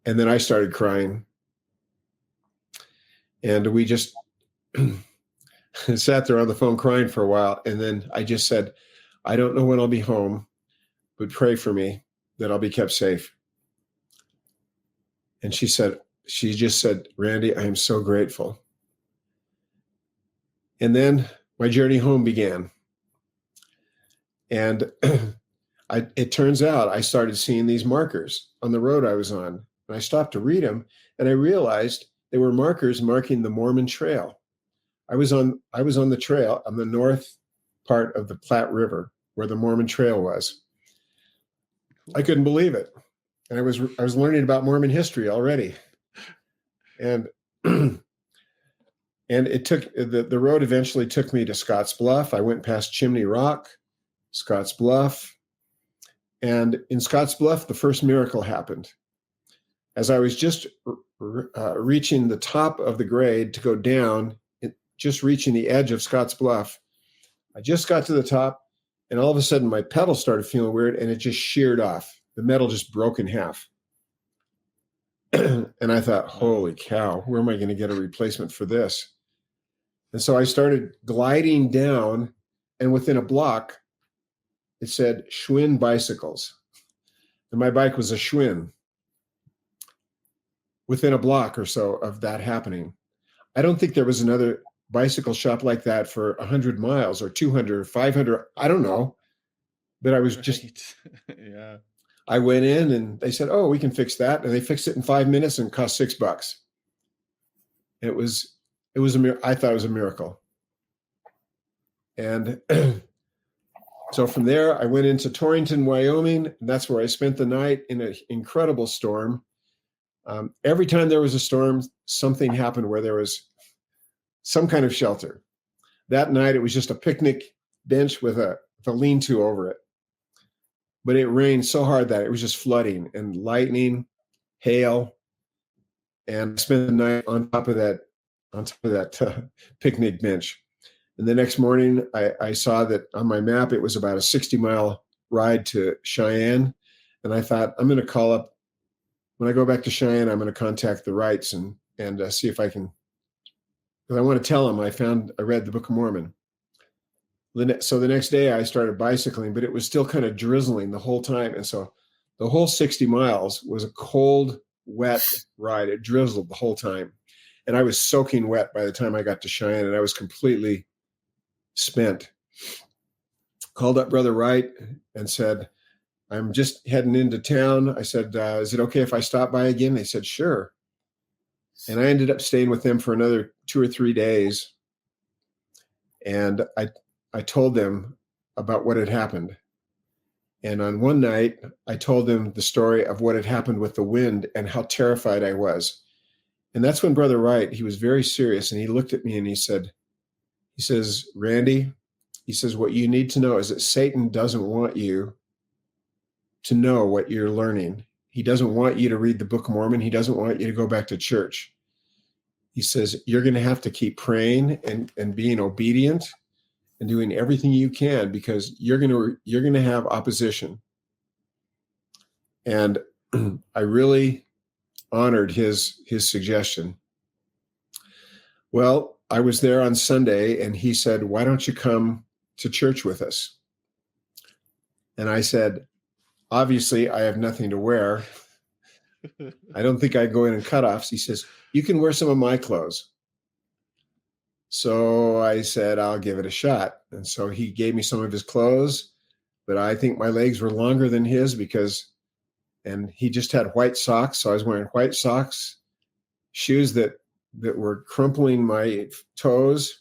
then I started crying. And we just sat there on the phone crying for a while. And then I just said, I don't know when I'll be home, but pray for me that I'll be kept safe. And she just said, Randy, I am so grateful. And then my journey home began. And it turns out I started seeing these markers on the road I was on. And I stopped to read them and I realized they were markers marking the Mormon Trail. I was on the trail on the north part of the Platte River where the Mormon Trail was. I couldn't believe it. And I was learning about Mormon history already. And and it took the road eventually took me to Scotts Bluff. I went past Chimney Rock, Scotts Bluff. And in Scotts Bluff, the first miracle happened. As I was just reaching the top of the grade to go down, just reaching the edge of Scotts Bluff, I just got to the top and all of a sudden my pedal started feeling weird and it just sheared off. The metal just broke in half. And I thought, holy cow, where am I going to get a replacement for this? And so I started gliding down, and within a block, it said Schwinn Bicycles. And my bike was a Schwinn. Within a block or so of that happening. I don't think there was another bicycle shop like that for 100 miles or 200 or 500. I don't know. But I was just, yeah. I went in and they said, oh, we can fix that. And they fixed it in 5 minutes and cost $6. It was I thought it was a miracle. And so from there, I went into Torrington, Wyoming. And that's where I spent the night in an incredible storm. Every time there was a storm, something happened where there was some kind of shelter. That night, it was just a picnic bench with a lean-to over it. But it rained so hard that it was just flooding and lightning, hail, and I spent the night on top of that picnic bench. And the next morning, I saw that on my map, it was about a 60-mile ride to Cheyenne. And I thought, I'm going to call up, when I go back to Cheyenne, I'm going to contact the Wrights and see if I can, because I want to tell them I read the Book of Mormon. So the next day I started bicycling, but it was still kind of drizzling the whole time. And so the whole 60 miles was a cold, wet ride. It drizzled the whole time. And I was soaking wet by the time I got to Cheyenne, and I was completely spent. Called up Brother Wright and said, I'm just heading into town. I said, is it okay if I stop by again? They said, sure. And I ended up staying with them for another 2 or 3 days. And I told them about what had happened. And on one night, I told them the story of what had happened with the wind and how terrified I was. And that's when Brother Wright, he was very serious, and he looked at me and he says, Randy, he says, what you need to know is that Satan doesn't want you to know what you're learning. He doesn't want you to read the Book of Mormon. He doesn't want you to go back to church. He says, you're going to have to keep praying and being obedient and doing everything you can, because you're going to have opposition. And I really honored his suggestion. Well, I was there on Sunday, and he said, why don't you come to church with us? And I said, obviously, I have nothing to wear. I don't think I'd go in cutoffs. He says, you can wear some of my clothes. So I said, I'll give it a shot. And so he gave me some of his clothes, but I think my legs were longer than his and he just had white socks. So I was wearing white socks, shoes that were crumpling my toes,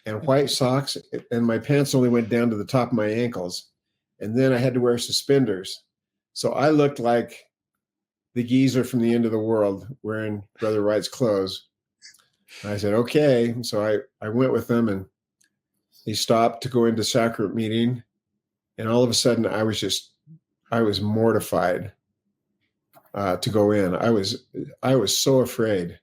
and white socks. And my pants only went down to the top of my ankles. And then I had to wear suspenders. So I looked like the geezer from the end of the world wearing Brother Wright's clothes. And I said, okay. So I went with them, and they stopped to go into sacrament meeting. And all of a sudden I was mortified to go in. I was so afraid.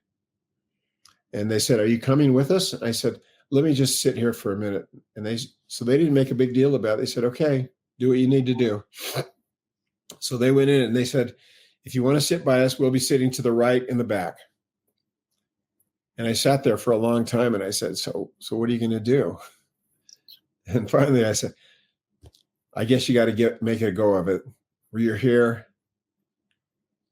And they said, are you coming with us? And I said, let me just sit here for a minute. And they didn't make a big deal about it. They said, okay, do what you need to do. So they went in and they said, if you want to sit by us, we'll be sitting to the right in the back. And I sat there for a long time, and I said, so what are you going to do? And finally I said, I guess you got to make a go of it. You're here.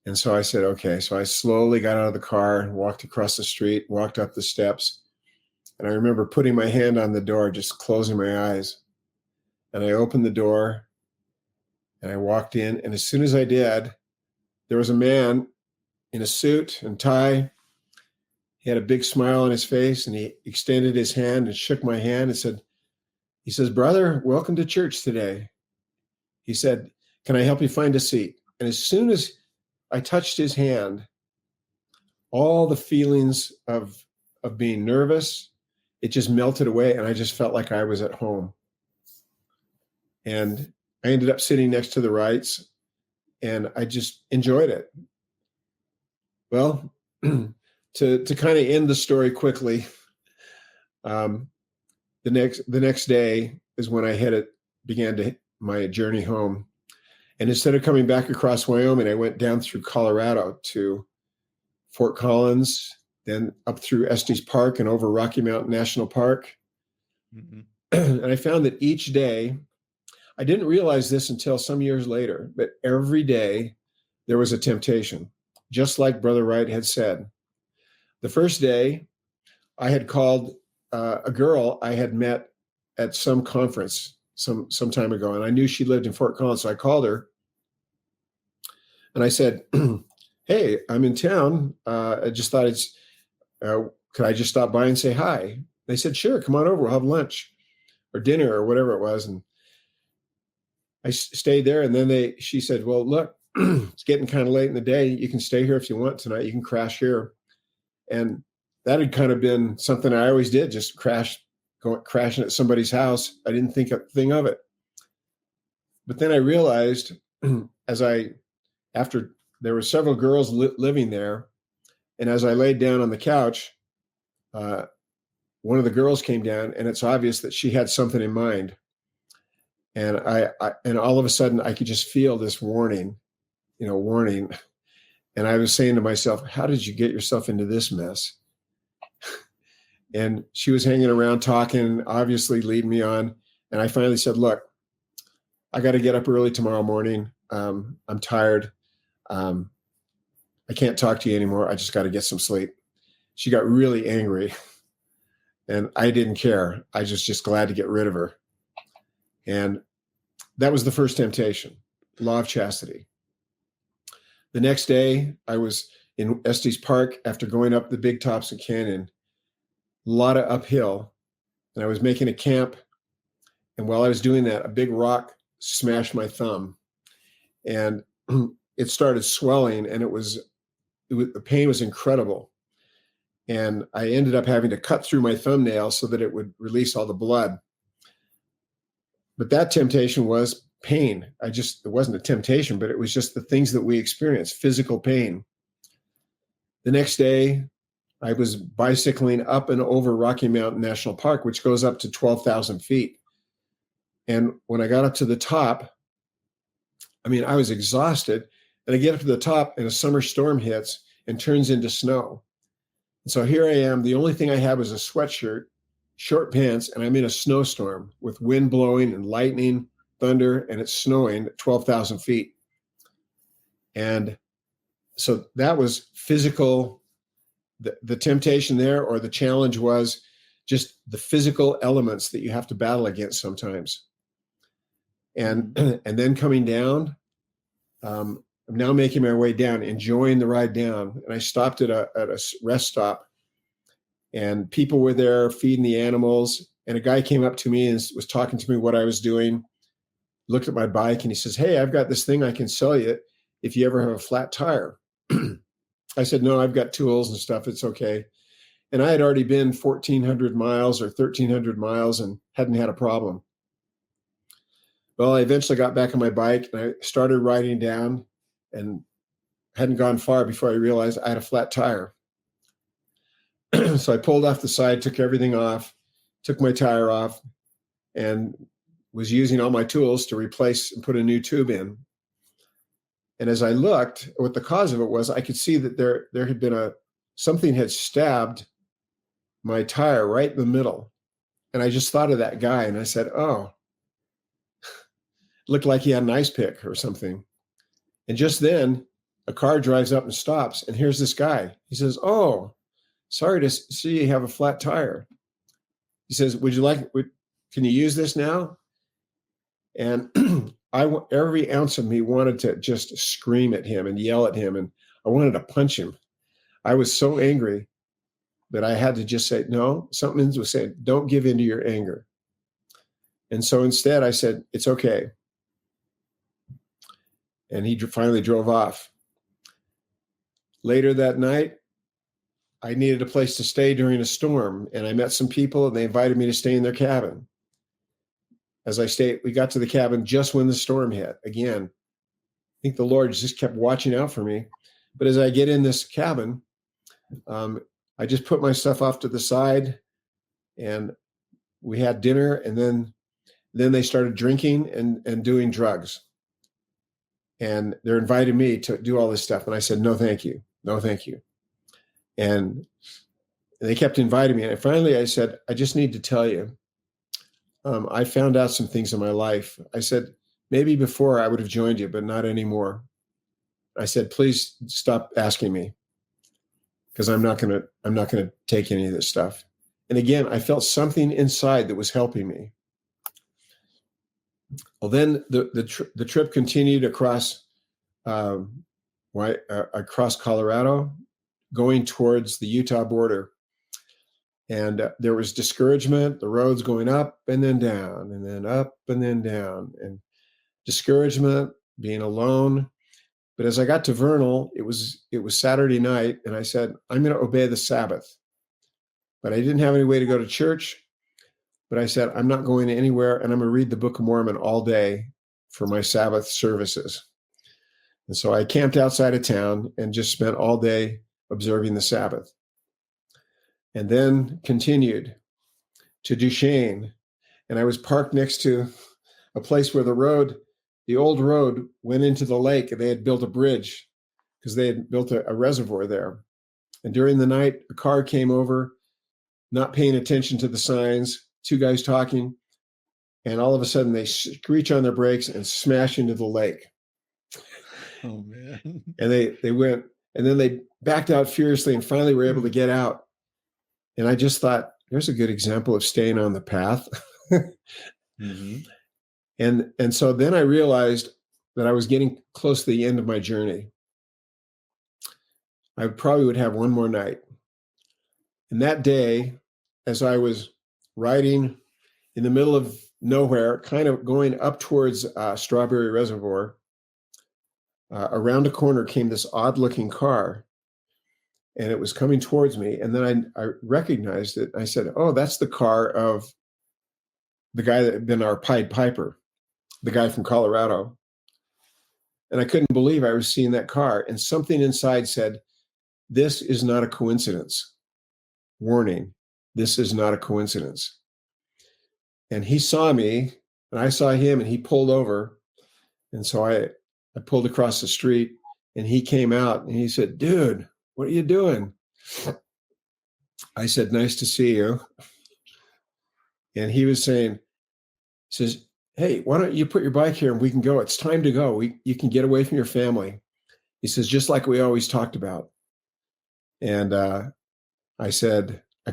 And so I said, okay. So I slowly got out of the car and walked across the street, walked up the steps. And I remember putting my hand on the door, just closing my eyes. And I opened the door and I walked in. And as soon as I did, there was a man in a suit and tie. He had a big smile on his face, and he extended his hand and shook my hand and he says, brother, welcome to church today. He said, can I help you find a seat? And as soon as I touched his hand, all the feelings of being nervous, it just melted away, and I just felt like I was at home. And I ended up sitting next to the Wrights, and I just enjoyed it. Well, to kind of end the story quickly, the next day is when I began my journey home. And instead of coming back across Wyoming, I went down through Colorado to Fort Collins, then up through Estes Park and over Rocky Mountain National Park. Mm-hmm. And I found that each day, I didn't realize this until some years later, but every day there was a temptation, just like Brother Wright had said. The first day, I had called a girl I had met at some conference some time ago, and I knew she lived in Fort Collins, so I called her, and I said, hey, I'm in town. I just thought could I just stop by and say hi? They said, sure, come on over. We'll have lunch or dinner or whatever it was. And I stayed there, and then she said, well, look, it's getting kind of late in the day. You can stay here if you want tonight. You can crash here. And that had kind of been something I always did, just crashing at somebody's house. I didn't think a thing of it. But then I realized after there were several girls living there, and as I laid down on the couch, one of the girls came down, and it's obvious that she had something in mind. And and all of a sudden I could just feel this warning. And I was saying to myself, how did you get yourself into this mess? And she was hanging around talking, obviously leading me on. And I finally said, look, I got to get up early tomorrow morning. I'm tired. I can't talk to you anymore. I just got to get some sleep. She got really angry, and I didn't care. I was just glad to get rid of her. And that was the first temptation, law of chastity. The next day, I was in Estes Park after going up the big Thompson Canyon, a lot of uphill, and I was making a camp. And while I was doing that, a big rock smashed my thumb, and it started swelling, and the pain was incredible. And I ended up having to cut through my thumbnail so that it would release all the blood. But that temptation was pain. It wasn't a temptation, but it was just the things that we experience, physical pain. The next day, I was bicycling up and over Rocky Mountain National Park, which goes up to 12,000 feet. And when I got up to the top, I was exhausted. And I get up to the top, and a summer storm hits and turns into snow. And so here I am. The only thing I have is a sweatshirt, short pants, and I'm in a snowstorm with wind blowing and lightning, thunder, and it's snowing at 12,000 feet. And so that was physical. The temptation there, or the challenge, was just the physical elements that you have to battle against sometimes. And then coming down, I'm now making my way down, enjoying the ride down. And I stopped at a rest stop, and people were there feeding the animals. And a guy came up to me and was talking to me what I was doing, looked at my bike, and he says, hey, I've got this thing I can sell you if you ever have a flat tire. I said, no, I've got tools and stuff. It's okay. And I had already been 1,400 miles or 1,300 miles and hadn't had a problem. Well, I eventually got back on my bike, and I started riding down, and hadn't gone far before I realized I had a flat tire. So I pulled off the side, took everything off, took my tire off, and was using all my tools to replace and put a new tube in. And as I looked, what the cause of it was, I could see that there had been something had stabbed my tire right in the middle. And I just thought of that guy, and I said, oh, looked like he had an ice pick or something. And just then a car drives up and stops, and here's this guy. He says, oh, sorry to see you have a flat tire. He says, can you use this now? And every ounce of me wanted to just scream at him and yell at him, and I wanted to punch him. I was so angry that I had to just say, no, something was saying, don't give in to your anger. And so instead I said, it's okay. And he finally drove off. Later that night, I needed a place to stay during a storm, and I met some people, and they invited me to stay in their cabin. As I stayed, we got to the cabin just when the storm hit. Again, I think the Lord just kept watching out for me. But as I get in this cabin, I just put my stuff off to the side, and we had dinner, and then they started drinking and doing drugs. And they're inviting me to do all this stuff. And I said, no, thank you. No, thank you. And they kept inviting me. And finally I said, I just need to tell you, I found out some things in my life. I said, maybe before I would have joined you, but not anymore. I said, please stop asking me, because I'm not going to take any of this stuff. And again, I felt something inside that was helping me. Well, then the trip continued across Colorado, going towards the Utah border. And there was discouragement, the roads going up and then down, and then up and then down, and discouragement, being alone. But as I got to Vernal, it was Saturday night, and I said, I'm going to obey the Sabbath. But I didn't have any way to go to church. But I said, I'm not going anywhere, and I'm going to read the Book of Mormon all day for my Sabbath services. And so I camped outside of town and just spent all day observing the Sabbath. And then continued. to Duchesne, and I was parked next to a place where the old road went into the lake, and they had built a bridge because they had built a reservoir there. And during the night, a car came over, not paying attention to the signs, two guys talking, and all of a sudden they screech on their brakes and smash into the lake. Oh, man. And they went, and then they backed out furiously and finally were able to get out. And I just thought, there's a good example of staying on the path. Mm-hmm. And so then I realized that I was getting close to the end of my journey. I probably would have one more night. And that day, as I was riding in the middle of nowhere, kind of going up towards Strawberry Reservoir, around a corner came this odd-looking car, and it was coming towards me. And then I recognized it. I said, "Oh, that's the car of the guy that had been our Pied Piper, the guy from Colorado." And I couldn't believe I was seeing that car. And something inside said, "This is not a coincidence. Warning, this is not a coincidence." And he saw me, and I saw him, and he pulled over. And so I pulled across the street, and he came out, and he said, "Dude, what are you doing?" I said, "Nice to see you." And he says, "Hey, why don't you put your bike here and we can go? It's time to go. You can get away from your family." He says, "Just like we always talked about." And I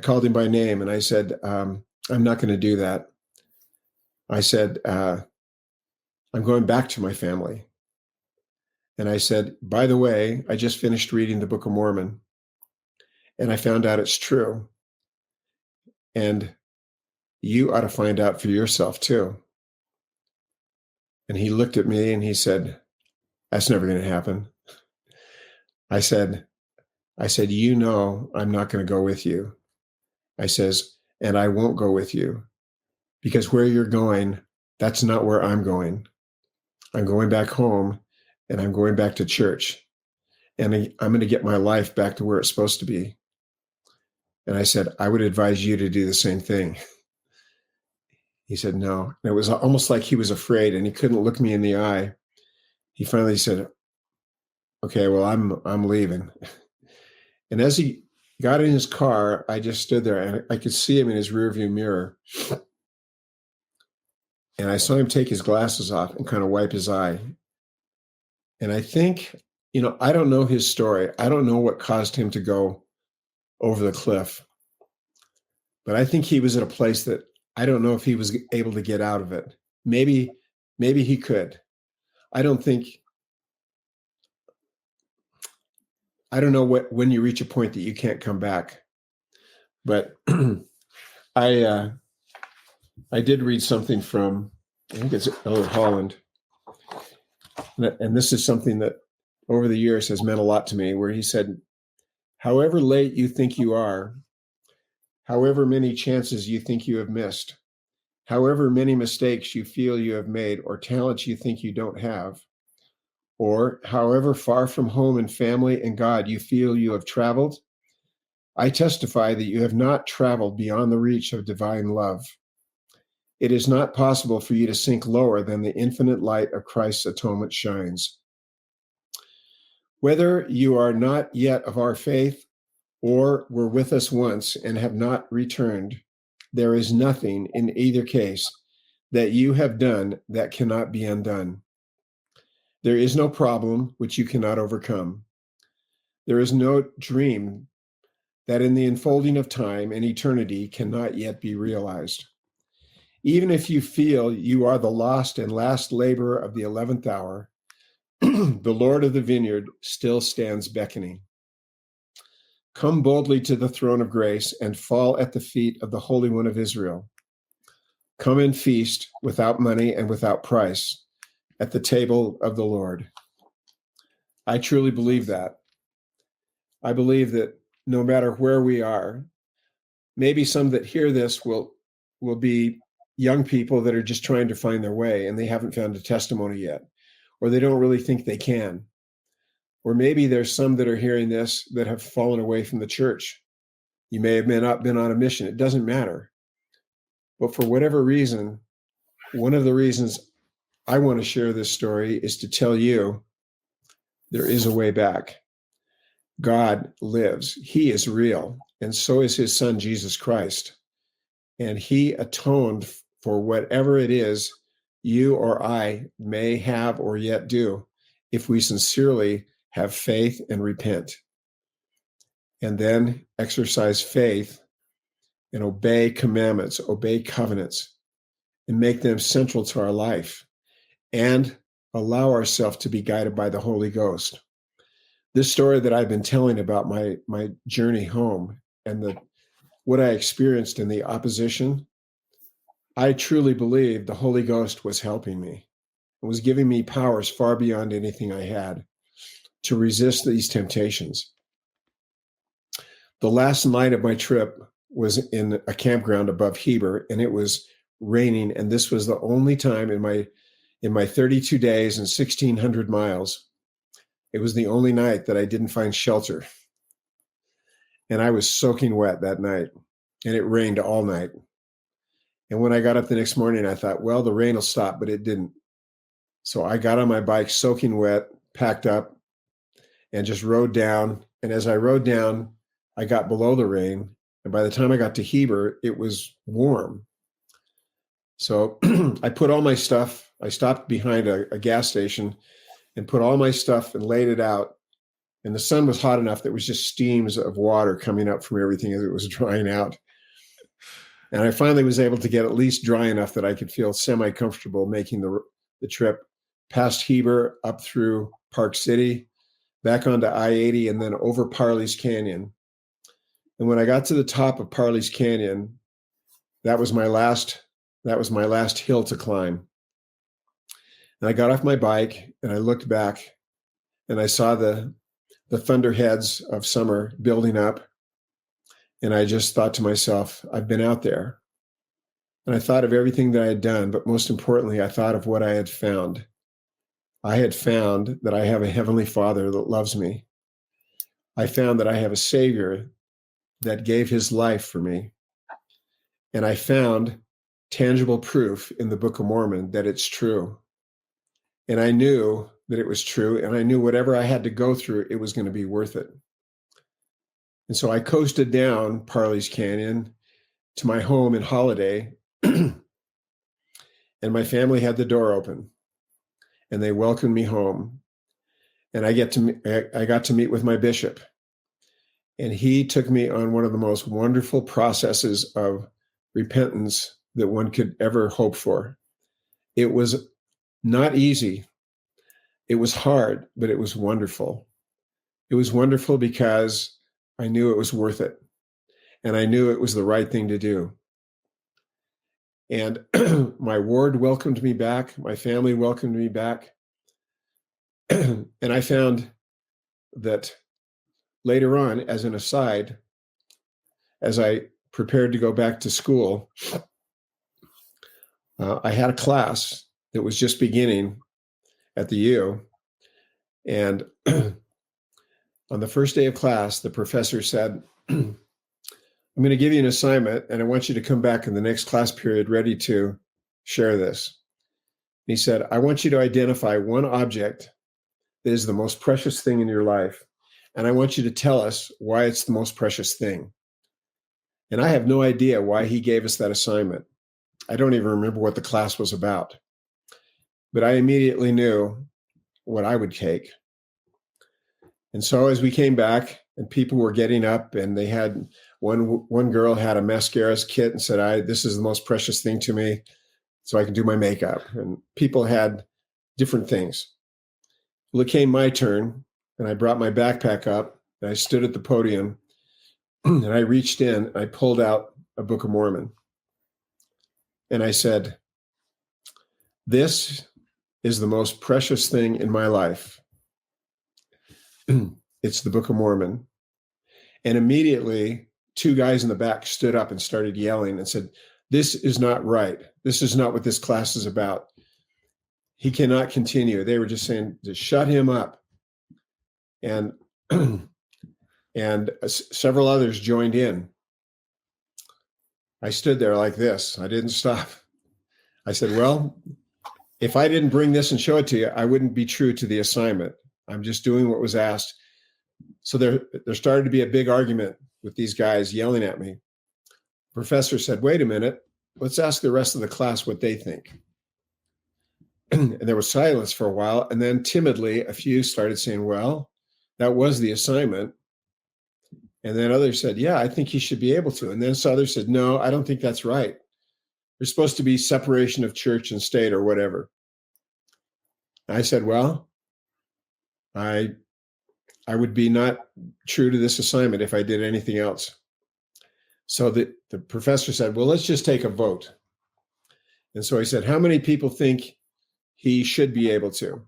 called him by name, and I said, "I'm not going to do that." I said, "I'm going back to my family." And I said, "By the way, I just finished reading the Book of Mormon, and I found out it's true. And you ought to find out for yourself too." And he looked at me and he said, "That's never going to happen." I said, "You know, I'm not going to go with you." I says, "And I won't go with you, because where you're going, that's not where I'm going. I'm going back home, and I'm going back to church, and I'm going to get my life back to where it's supposed to be." And I said, "I would advise you to do the same thing." He said, "No." And it was almost like he was afraid, and he couldn't look me in the eye. He finally said, "Okay, well, I'm leaving." And as he got in his car, I just stood there, and I could see him in his rearview mirror. And I saw him take his glasses off and kind of wipe his eye. And I think, I don't know his story. I don't know what caused him to go over the cliff. But I think he was at a place that I don't know if he was able to get out of it. Maybe he could. I don't know when you reach a point that you can't come back. But I did read something from, I think it's Elder Holland. And this is something that over the years has meant a lot to me, where he said, "However late you think you are, however many chances you think you have missed, however many mistakes you feel you have made, or talents you think you don't have, or however far from home and family and God you feel you have traveled, I testify that you have not traveled beyond the reach of divine love. It is not possible for you to sink lower than the infinite light of Christ's atonement shines. Whether you are not yet of our faith or were with us once and have not returned, there is nothing in either case that you have done that cannot be undone. There is no problem which you cannot overcome. There is no dream that in the unfolding of time and eternity cannot yet be realized. Even if you feel you are the lost and last laborer of the 11th hour, the Lord of the vineyard still stands beckoning. Come boldly to the throne of grace and fall at the feet of the Holy One of Israel. Come and feast without money and without price at the table of the Lord." I truly believe that. I believe that no matter where we are, maybe some that hear this will be young people that are just trying to find their way and they haven't found a testimony yet, or they don't really think they can. Or maybe there's some that are hearing this that have fallen away from the church. You may have not been on a mission. It doesn't matter. But for whatever reason, one of the reasons I want to share this story is to tell you there is a way back. God lives. He is real. And so is his son, Jesus Christ. And he atoned for whatever it is you or I may have or yet do if we sincerely have faith and repent. And then exercise faith and obey commandments, obey covenants, and make them central to our life, and allow ourselves to be guided by the Holy Ghost. This story that I've been telling about my journey home and what I experienced in the opposition, I truly believe the Holy Ghost was helping me. It was giving me powers far beyond anything I had to resist these temptations. The last night of my trip was in a campground above Heber, and it was raining. And this was the only time in my 32 days and 1,600 miles, it was the only night that I didn't find shelter. And I was soaking wet that night, and it rained all night. And when I got up the next morning, I thought, well, the rain will stop, but it didn't. So I got on my bike, soaking wet, packed up, and just rode down. And as I rode down, I got below the rain. And by the time I got to Heber, it was warm. So I put all my stuff, I stopped behind a gas station and put all my stuff and laid it out. And the sun was hot enough that it was just steams of water coming up from everything as it was drying out. And I finally was able to get at least dry enough that I could feel semi-comfortable making the trip past Heber, up through Park City, back onto I-80, and then over Parley's Canyon. And when I got to the top of Parley's Canyon, that was my last hill to climb. And I got off my bike and I looked back and I saw the thunderheads of summer building up. And I just thought to myself, I've been out there. And I thought of everything that I had done, but most importantly, I thought of what I had found. I had found that I have a Heavenly Father that loves me. I found that I have a Savior that gave his life for me. And I found tangible proof in the Book of Mormon that it's true. And I knew that it was true. And I knew whatever I had to go through, it was going to be worth it. And so I coasted down Parley's Canyon to my home in Holiday. And my family had the door open. And they welcomed me home. And I got to meet with my bishop. And he took me on one of the most wonderful processes of repentance that one could ever hope for. It was not easy. It was hard, but it was wonderful. It was wonderful because I knew it was worth it. And I knew it was the right thing to do. And my ward welcomed me back. My family welcomed me back. And I found that later on, as an aside, as I prepared to go back to school, I had a class that was just beginning at the U. And on the first day of class, the professor said, I'm going to give you an assignment, and I want you to come back in the next class period ready to share this. He said, I want you to identify one object that is the most precious thing in your life, and I want you to tell us why it's the most precious thing. And I have no idea why he gave us that assignment. I don't even remember what the class was about. But I immediately knew what I would take. And so as we came back and people were getting up, and they had one girl had a mascara kit and said, this is the most precious thing to me, so I can do my makeup. And people had different things. Well, it came my turn, and I brought my backpack up, and I stood at the podium, and I reached in, and I pulled out a Book of Mormon. And I said, this is the most precious thing in my life. It's the Book of Mormon. And immediately, two guys in the back stood up and started yelling and said, this is not right. This is not what this class is about. He cannot continue. They were just saying to shut him up. And several others joined in. I stood there like this. I didn't stop. I said, well, if I didn't bring this and show it to you, I wouldn't be true to the assignment. I'm just doing what was asked. So there started to be a big argument with these guys yelling at me. Professor said, wait a minute, let's ask the rest of the class what they think. And there was silence for a while. And then timidly, a few started saying, well, that was the assignment. And then others said, yeah, I think he should be able to. And then others said, no, I don't think that's right. There's supposed to be separation of church and state or whatever. I said, well, I would be not true to this assignment if I did anything else. So the professor said, well, let's just take a vote. And so he said, how many people think he should be able to?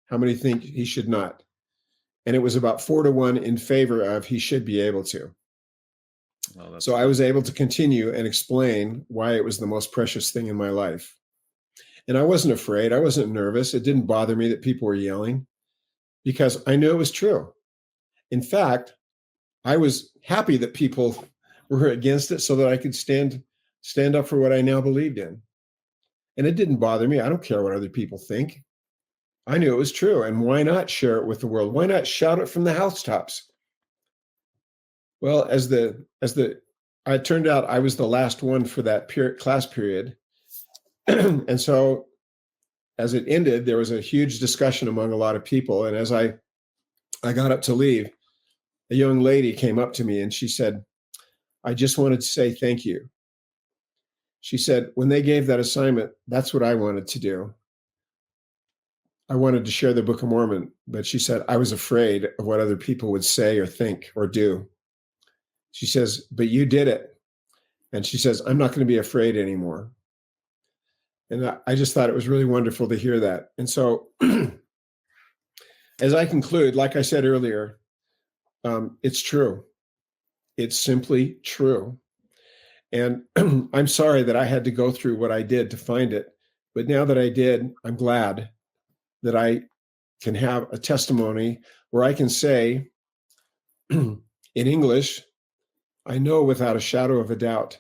How many think he should not? And it was about 4-1 in favor of he should be able to. Oh, so I was able to continue and explain why it was the most precious thing in my life. And I wasn't afraid. I wasn't nervous. It didn't bother me that people were yelling because I knew it was true. In fact, I was happy that people were against it so that I could stand up for what I now believed in. And it didn't bother me. I don't care what other people think. I knew it was true. And why not share it with the world? Why not shout it from the housetops? Well, as it turned out, I was the last one for that class period. And so as it ended, there was a huge discussion among a lot of people. And as I got up to leave, a young lady came up to me and she said, I just wanted to say thank you. She said, when they gave that assignment, that's what I wanted to do. I wanted to share the Book of Mormon, but she said, I was afraid of what other people would say or think or do. She says, but you did it. And she says, I'm not going to be afraid anymore. And I just thought it was really wonderful to hear that. And so as I conclude, like I said earlier, it's true. It's simply true. And I'm sorry that I had to go through what I did to find it. But now that I did, I'm glad that I can have a testimony where I can say in English, I know without a shadow of a doubt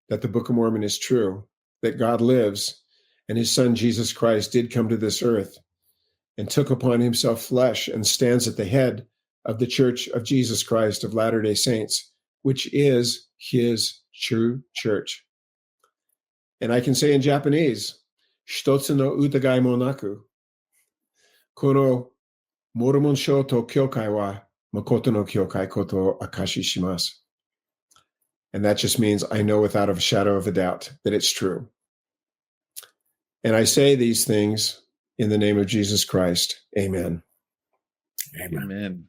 that the Book of Mormon is true, that God lives and his son Jesus Christ did come to this earth and took upon himself flesh and stands at the head of the Church of Jesus Christ of Latter-day Saints, which is his true church. And I can say in Japanese, Shitotsu no utagai mo naku, kono Mormon sho to kyokai wa makoto no kyokai koto akashi shimasu. And that just means I know without a shadow of a doubt that it's true. And I say these things in the name of Jesus Christ. Amen. Amen.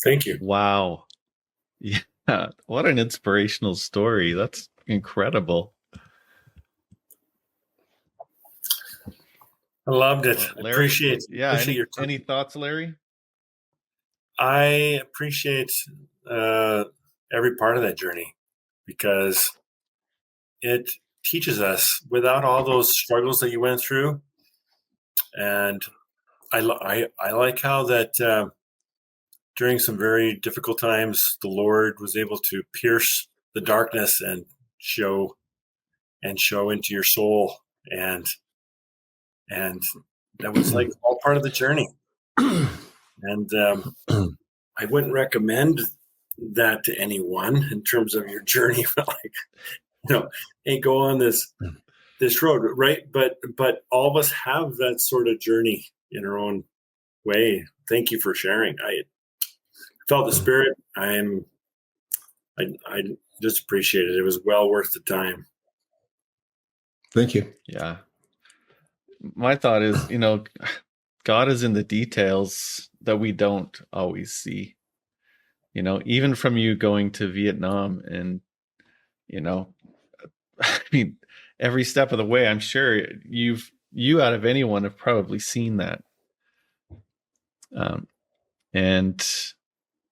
Thank you. Wow. Yeah. What an inspirational story. That's incredible. I loved it. Larry, Appreciate your time. Any thoughts, Larry? I appreciate every part of that journey because it teaches us without all those struggles that you went through. And I like how that during some very difficult times, the Lord was able to pierce the darkness and show into your soul. And that was like all part of the journey. And I wouldn't recommend that to anyone in terms of your journey, but hey, go on this road, right? But all of us have that sort of journey in our own way. Thank you for sharing. I felt the spirit. I just appreciate it. It was well worth the time. Thank you. Yeah. My thought is, God is in the details that we don't always see. Even from you going to Vietnam and, I mean, every step of the way, I'm sure you out of anyone have probably seen that. And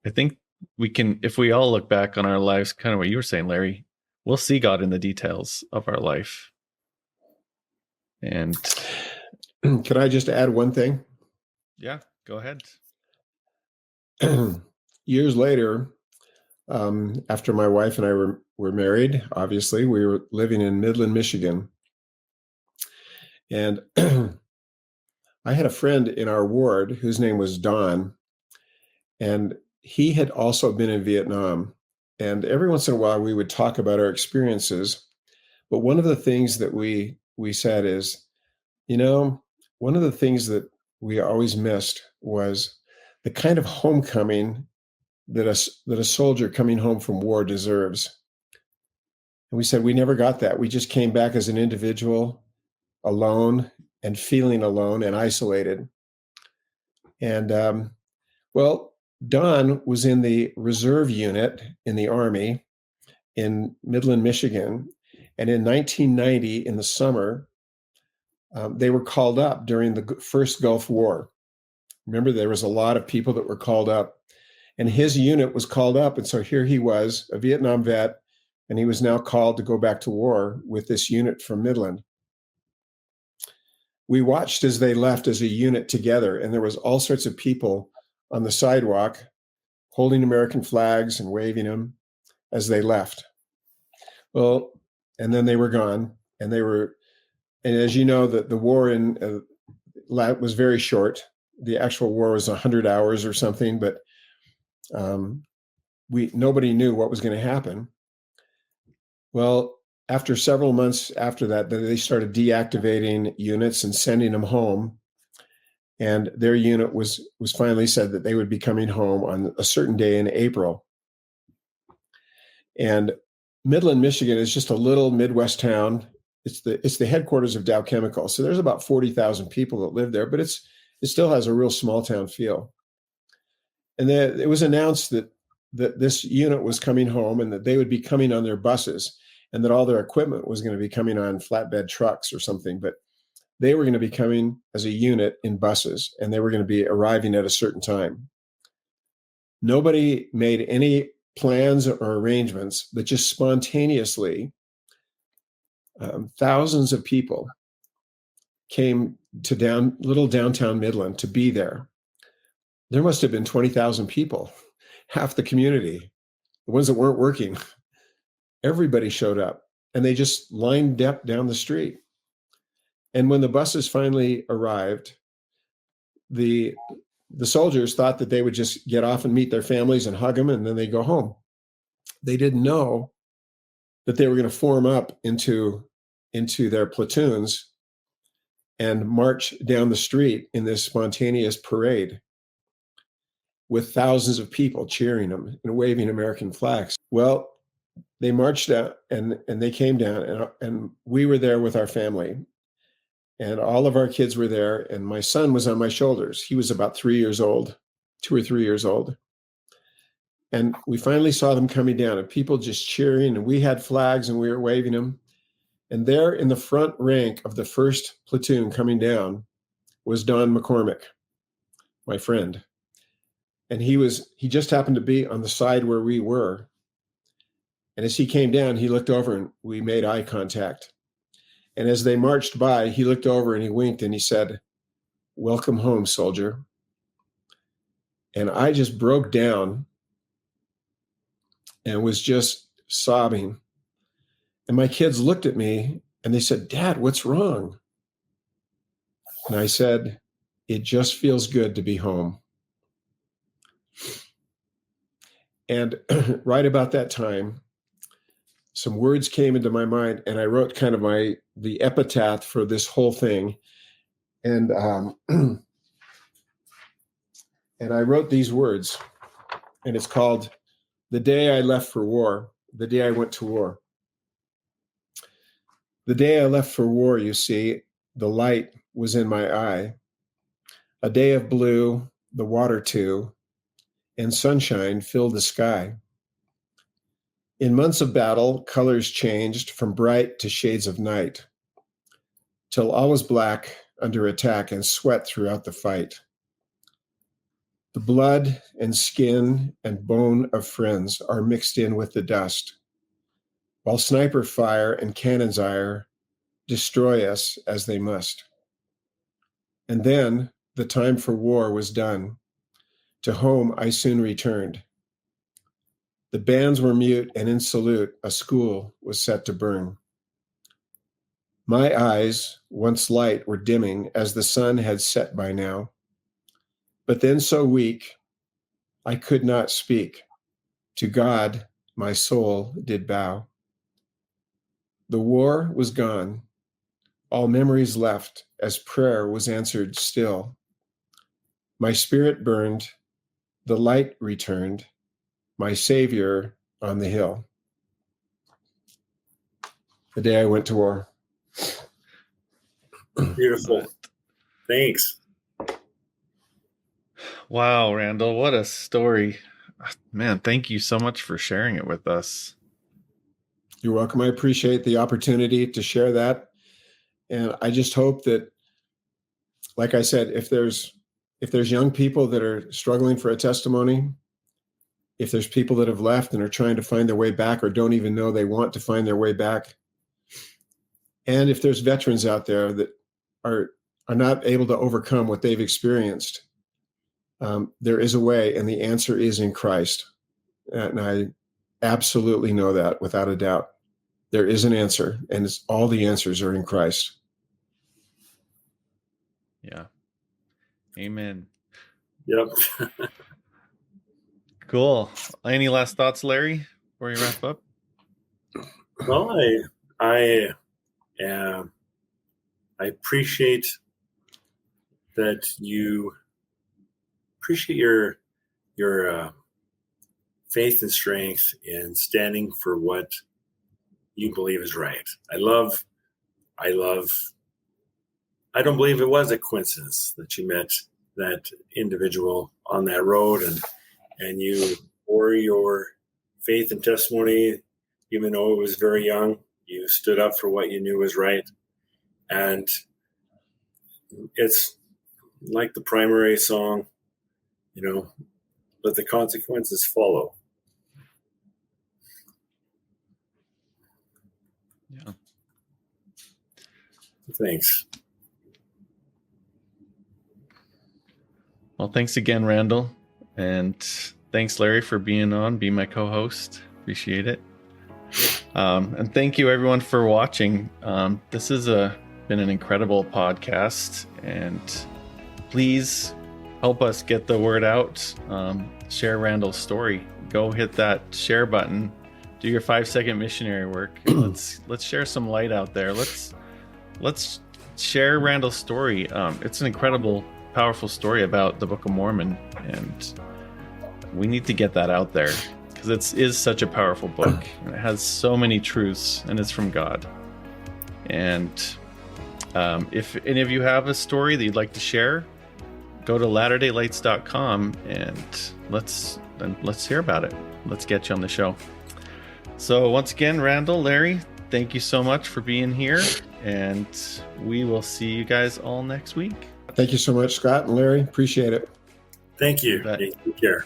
I think we can, if we all look back on our lives, kind of what you were saying, Larry, we'll see God in the details of our life. And can I just add one thing? Yeah, go ahead. Years later, after my wife and I were married, obviously, we were living in Midland, Michigan. And I had a friend in our ward whose name was Don, and he had also been in Vietnam. And every once in a while, we would talk about our experiences. But one of the things that we said is, one of the things that we always missed was the kind of homecoming that a soldier coming home from war deserves. And we said we never got that. We just came back as an individual, alone and feeling alone and isolated. And well, Don was in the reserve unit in the Army in Midland, Michigan. And in 1990, in the summer, they were called up during the first Gulf War. Remember, there was a lot of people that were called up, and his unit was called up. And so here he was, a Vietnam vet, and he was now called to go back to war with this unit from Midland. We watched as they left as a unit together, and there was all sorts of people on the sidewalk holding American flags and waving them as they left. Well, and then they were gone, and as you know, the war in was very short. The actual war was 100 hours or something, but nobody knew what was going to happen. Well, after several months after that, they started deactivating units and sending them home. And their unit was finally said that they would be coming home on a certain day in April. And Midland, Michigan is just a little Midwest town. It's the headquarters of Dow Chemical. So there's about 40,000 people that live there, but it still has a real small town feel. And then it was announced that this unit was coming home and that they would be coming on their buses, and that all their equipment was going to be coming on flatbed trucks or something. But they were going to be coming as a unit in buses, and they were going to be arriving at a certain time. Nobody made any plans or arrangements, but just spontaneously, thousands of people came to little downtown Midland to be there. There must have been 20,000 people, half the community, the ones that weren't working. Everybody showed up, and they just lined up down the street. And when the buses finally arrived, the soldiers thought that they would just get off and meet their families and hug them, and then they go home. They didn't know that they were going to form up into their platoons and march down the street in this spontaneous parade with thousands of people cheering them and waving American flags. Well, they marched out and they came down, and we were there with our family, and all of our kids were there, and my son was on my shoulders. He was about 3 years old, 2 or 3 years old. And we finally saw them coming down, and people just cheering, and we had flags and we were waving them. And there in the front rank of the first platoon coming down was Don McCormick, my friend. And he just happened to be on the side where we were. And as he came down, he looked over and we made eye contact. And as they marched by, he looked over and he winked and he said, "Welcome home, soldier." And I just broke down and was just sobbing. And my kids looked at me and they said, "Dad, what's wrong?" And I said, "It just feels good to be home." And right about that time, some words came into my mind, and I wrote kind of the epitaph for this whole thing. And and I wrote these words, and it's called "The Day I Left for War, the Day I Went to War." The day I left for war, you see, the light was in my eye. A day of blue, the water too, and sunshine filled the sky. In months of battle, colors changed from bright to shades of night, till all was black under attack and sweat throughout the fight. The blood and skin and bone of friends are mixed in with the dust, while sniper fire and cannon's ire destroy us as they must. And then the time for war was done. To home I soon returned. The bands were mute, and in salute, a school was set to burn. My eyes, once light, were dimming as the sun had set by now. But then so weak, I could not speak. To God, my soul did bow. The war was gone, all memories left as prayer was answered still. My spirit burned, the light returned, my Savior on the hill. The day I went to war. Beautiful. Thanks. Wow, Randall, what a story. Man, thank you so much for sharing it with us. You're welcome. I appreciate the opportunity to share that. And I just hope that, like I said, if there's young people that are struggling for a testimony, if there's people that have left and are trying to find their way back or don't even know they want to find their way back, and if there's veterans out there that are not able to overcome what they've experienced, there is a way, and the answer is in Christ. And I absolutely know that without a doubt. There is an answer, and all the answers are in Christ. Yeah. Amen. Yep. Cool. Any last thoughts, Larry, before you wrap up? Well, I appreciate that you appreciate your faith and strength in standing for what you believe is right. I don't believe it was a coincidence that you met that individual on that road, and you, for your faith and testimony, even though it was very young, you stood up for what you knew was right. And it's like the primary song, let the consequences follow. Yeah. Thanks. Well, thanks again, Randall. And thanks, Larry, for being my co-host. Appreciate it. And thank you, everyone, for watching. This has been an incredible podcast. And please help us get the word out. Share Randall's story. Go hit that share button. Do your 5-second missionary work. Let's share some light out there. Let's share Randall's story. It's an incredible, powerful story about the Book of Mormon, and we need to get that out there because it is such a powerful book, and it has so many truths, and it's from God. And if any of you have a story that you'd like to share, go to latterdaylights.com and let's hear about it. Let's get you on the show. So once again, Randall, Larry, thank you so much for being here, and we will see you guys all next week. Thank you so much, Scott and Larry. Appreciate it. Thank you. Take care.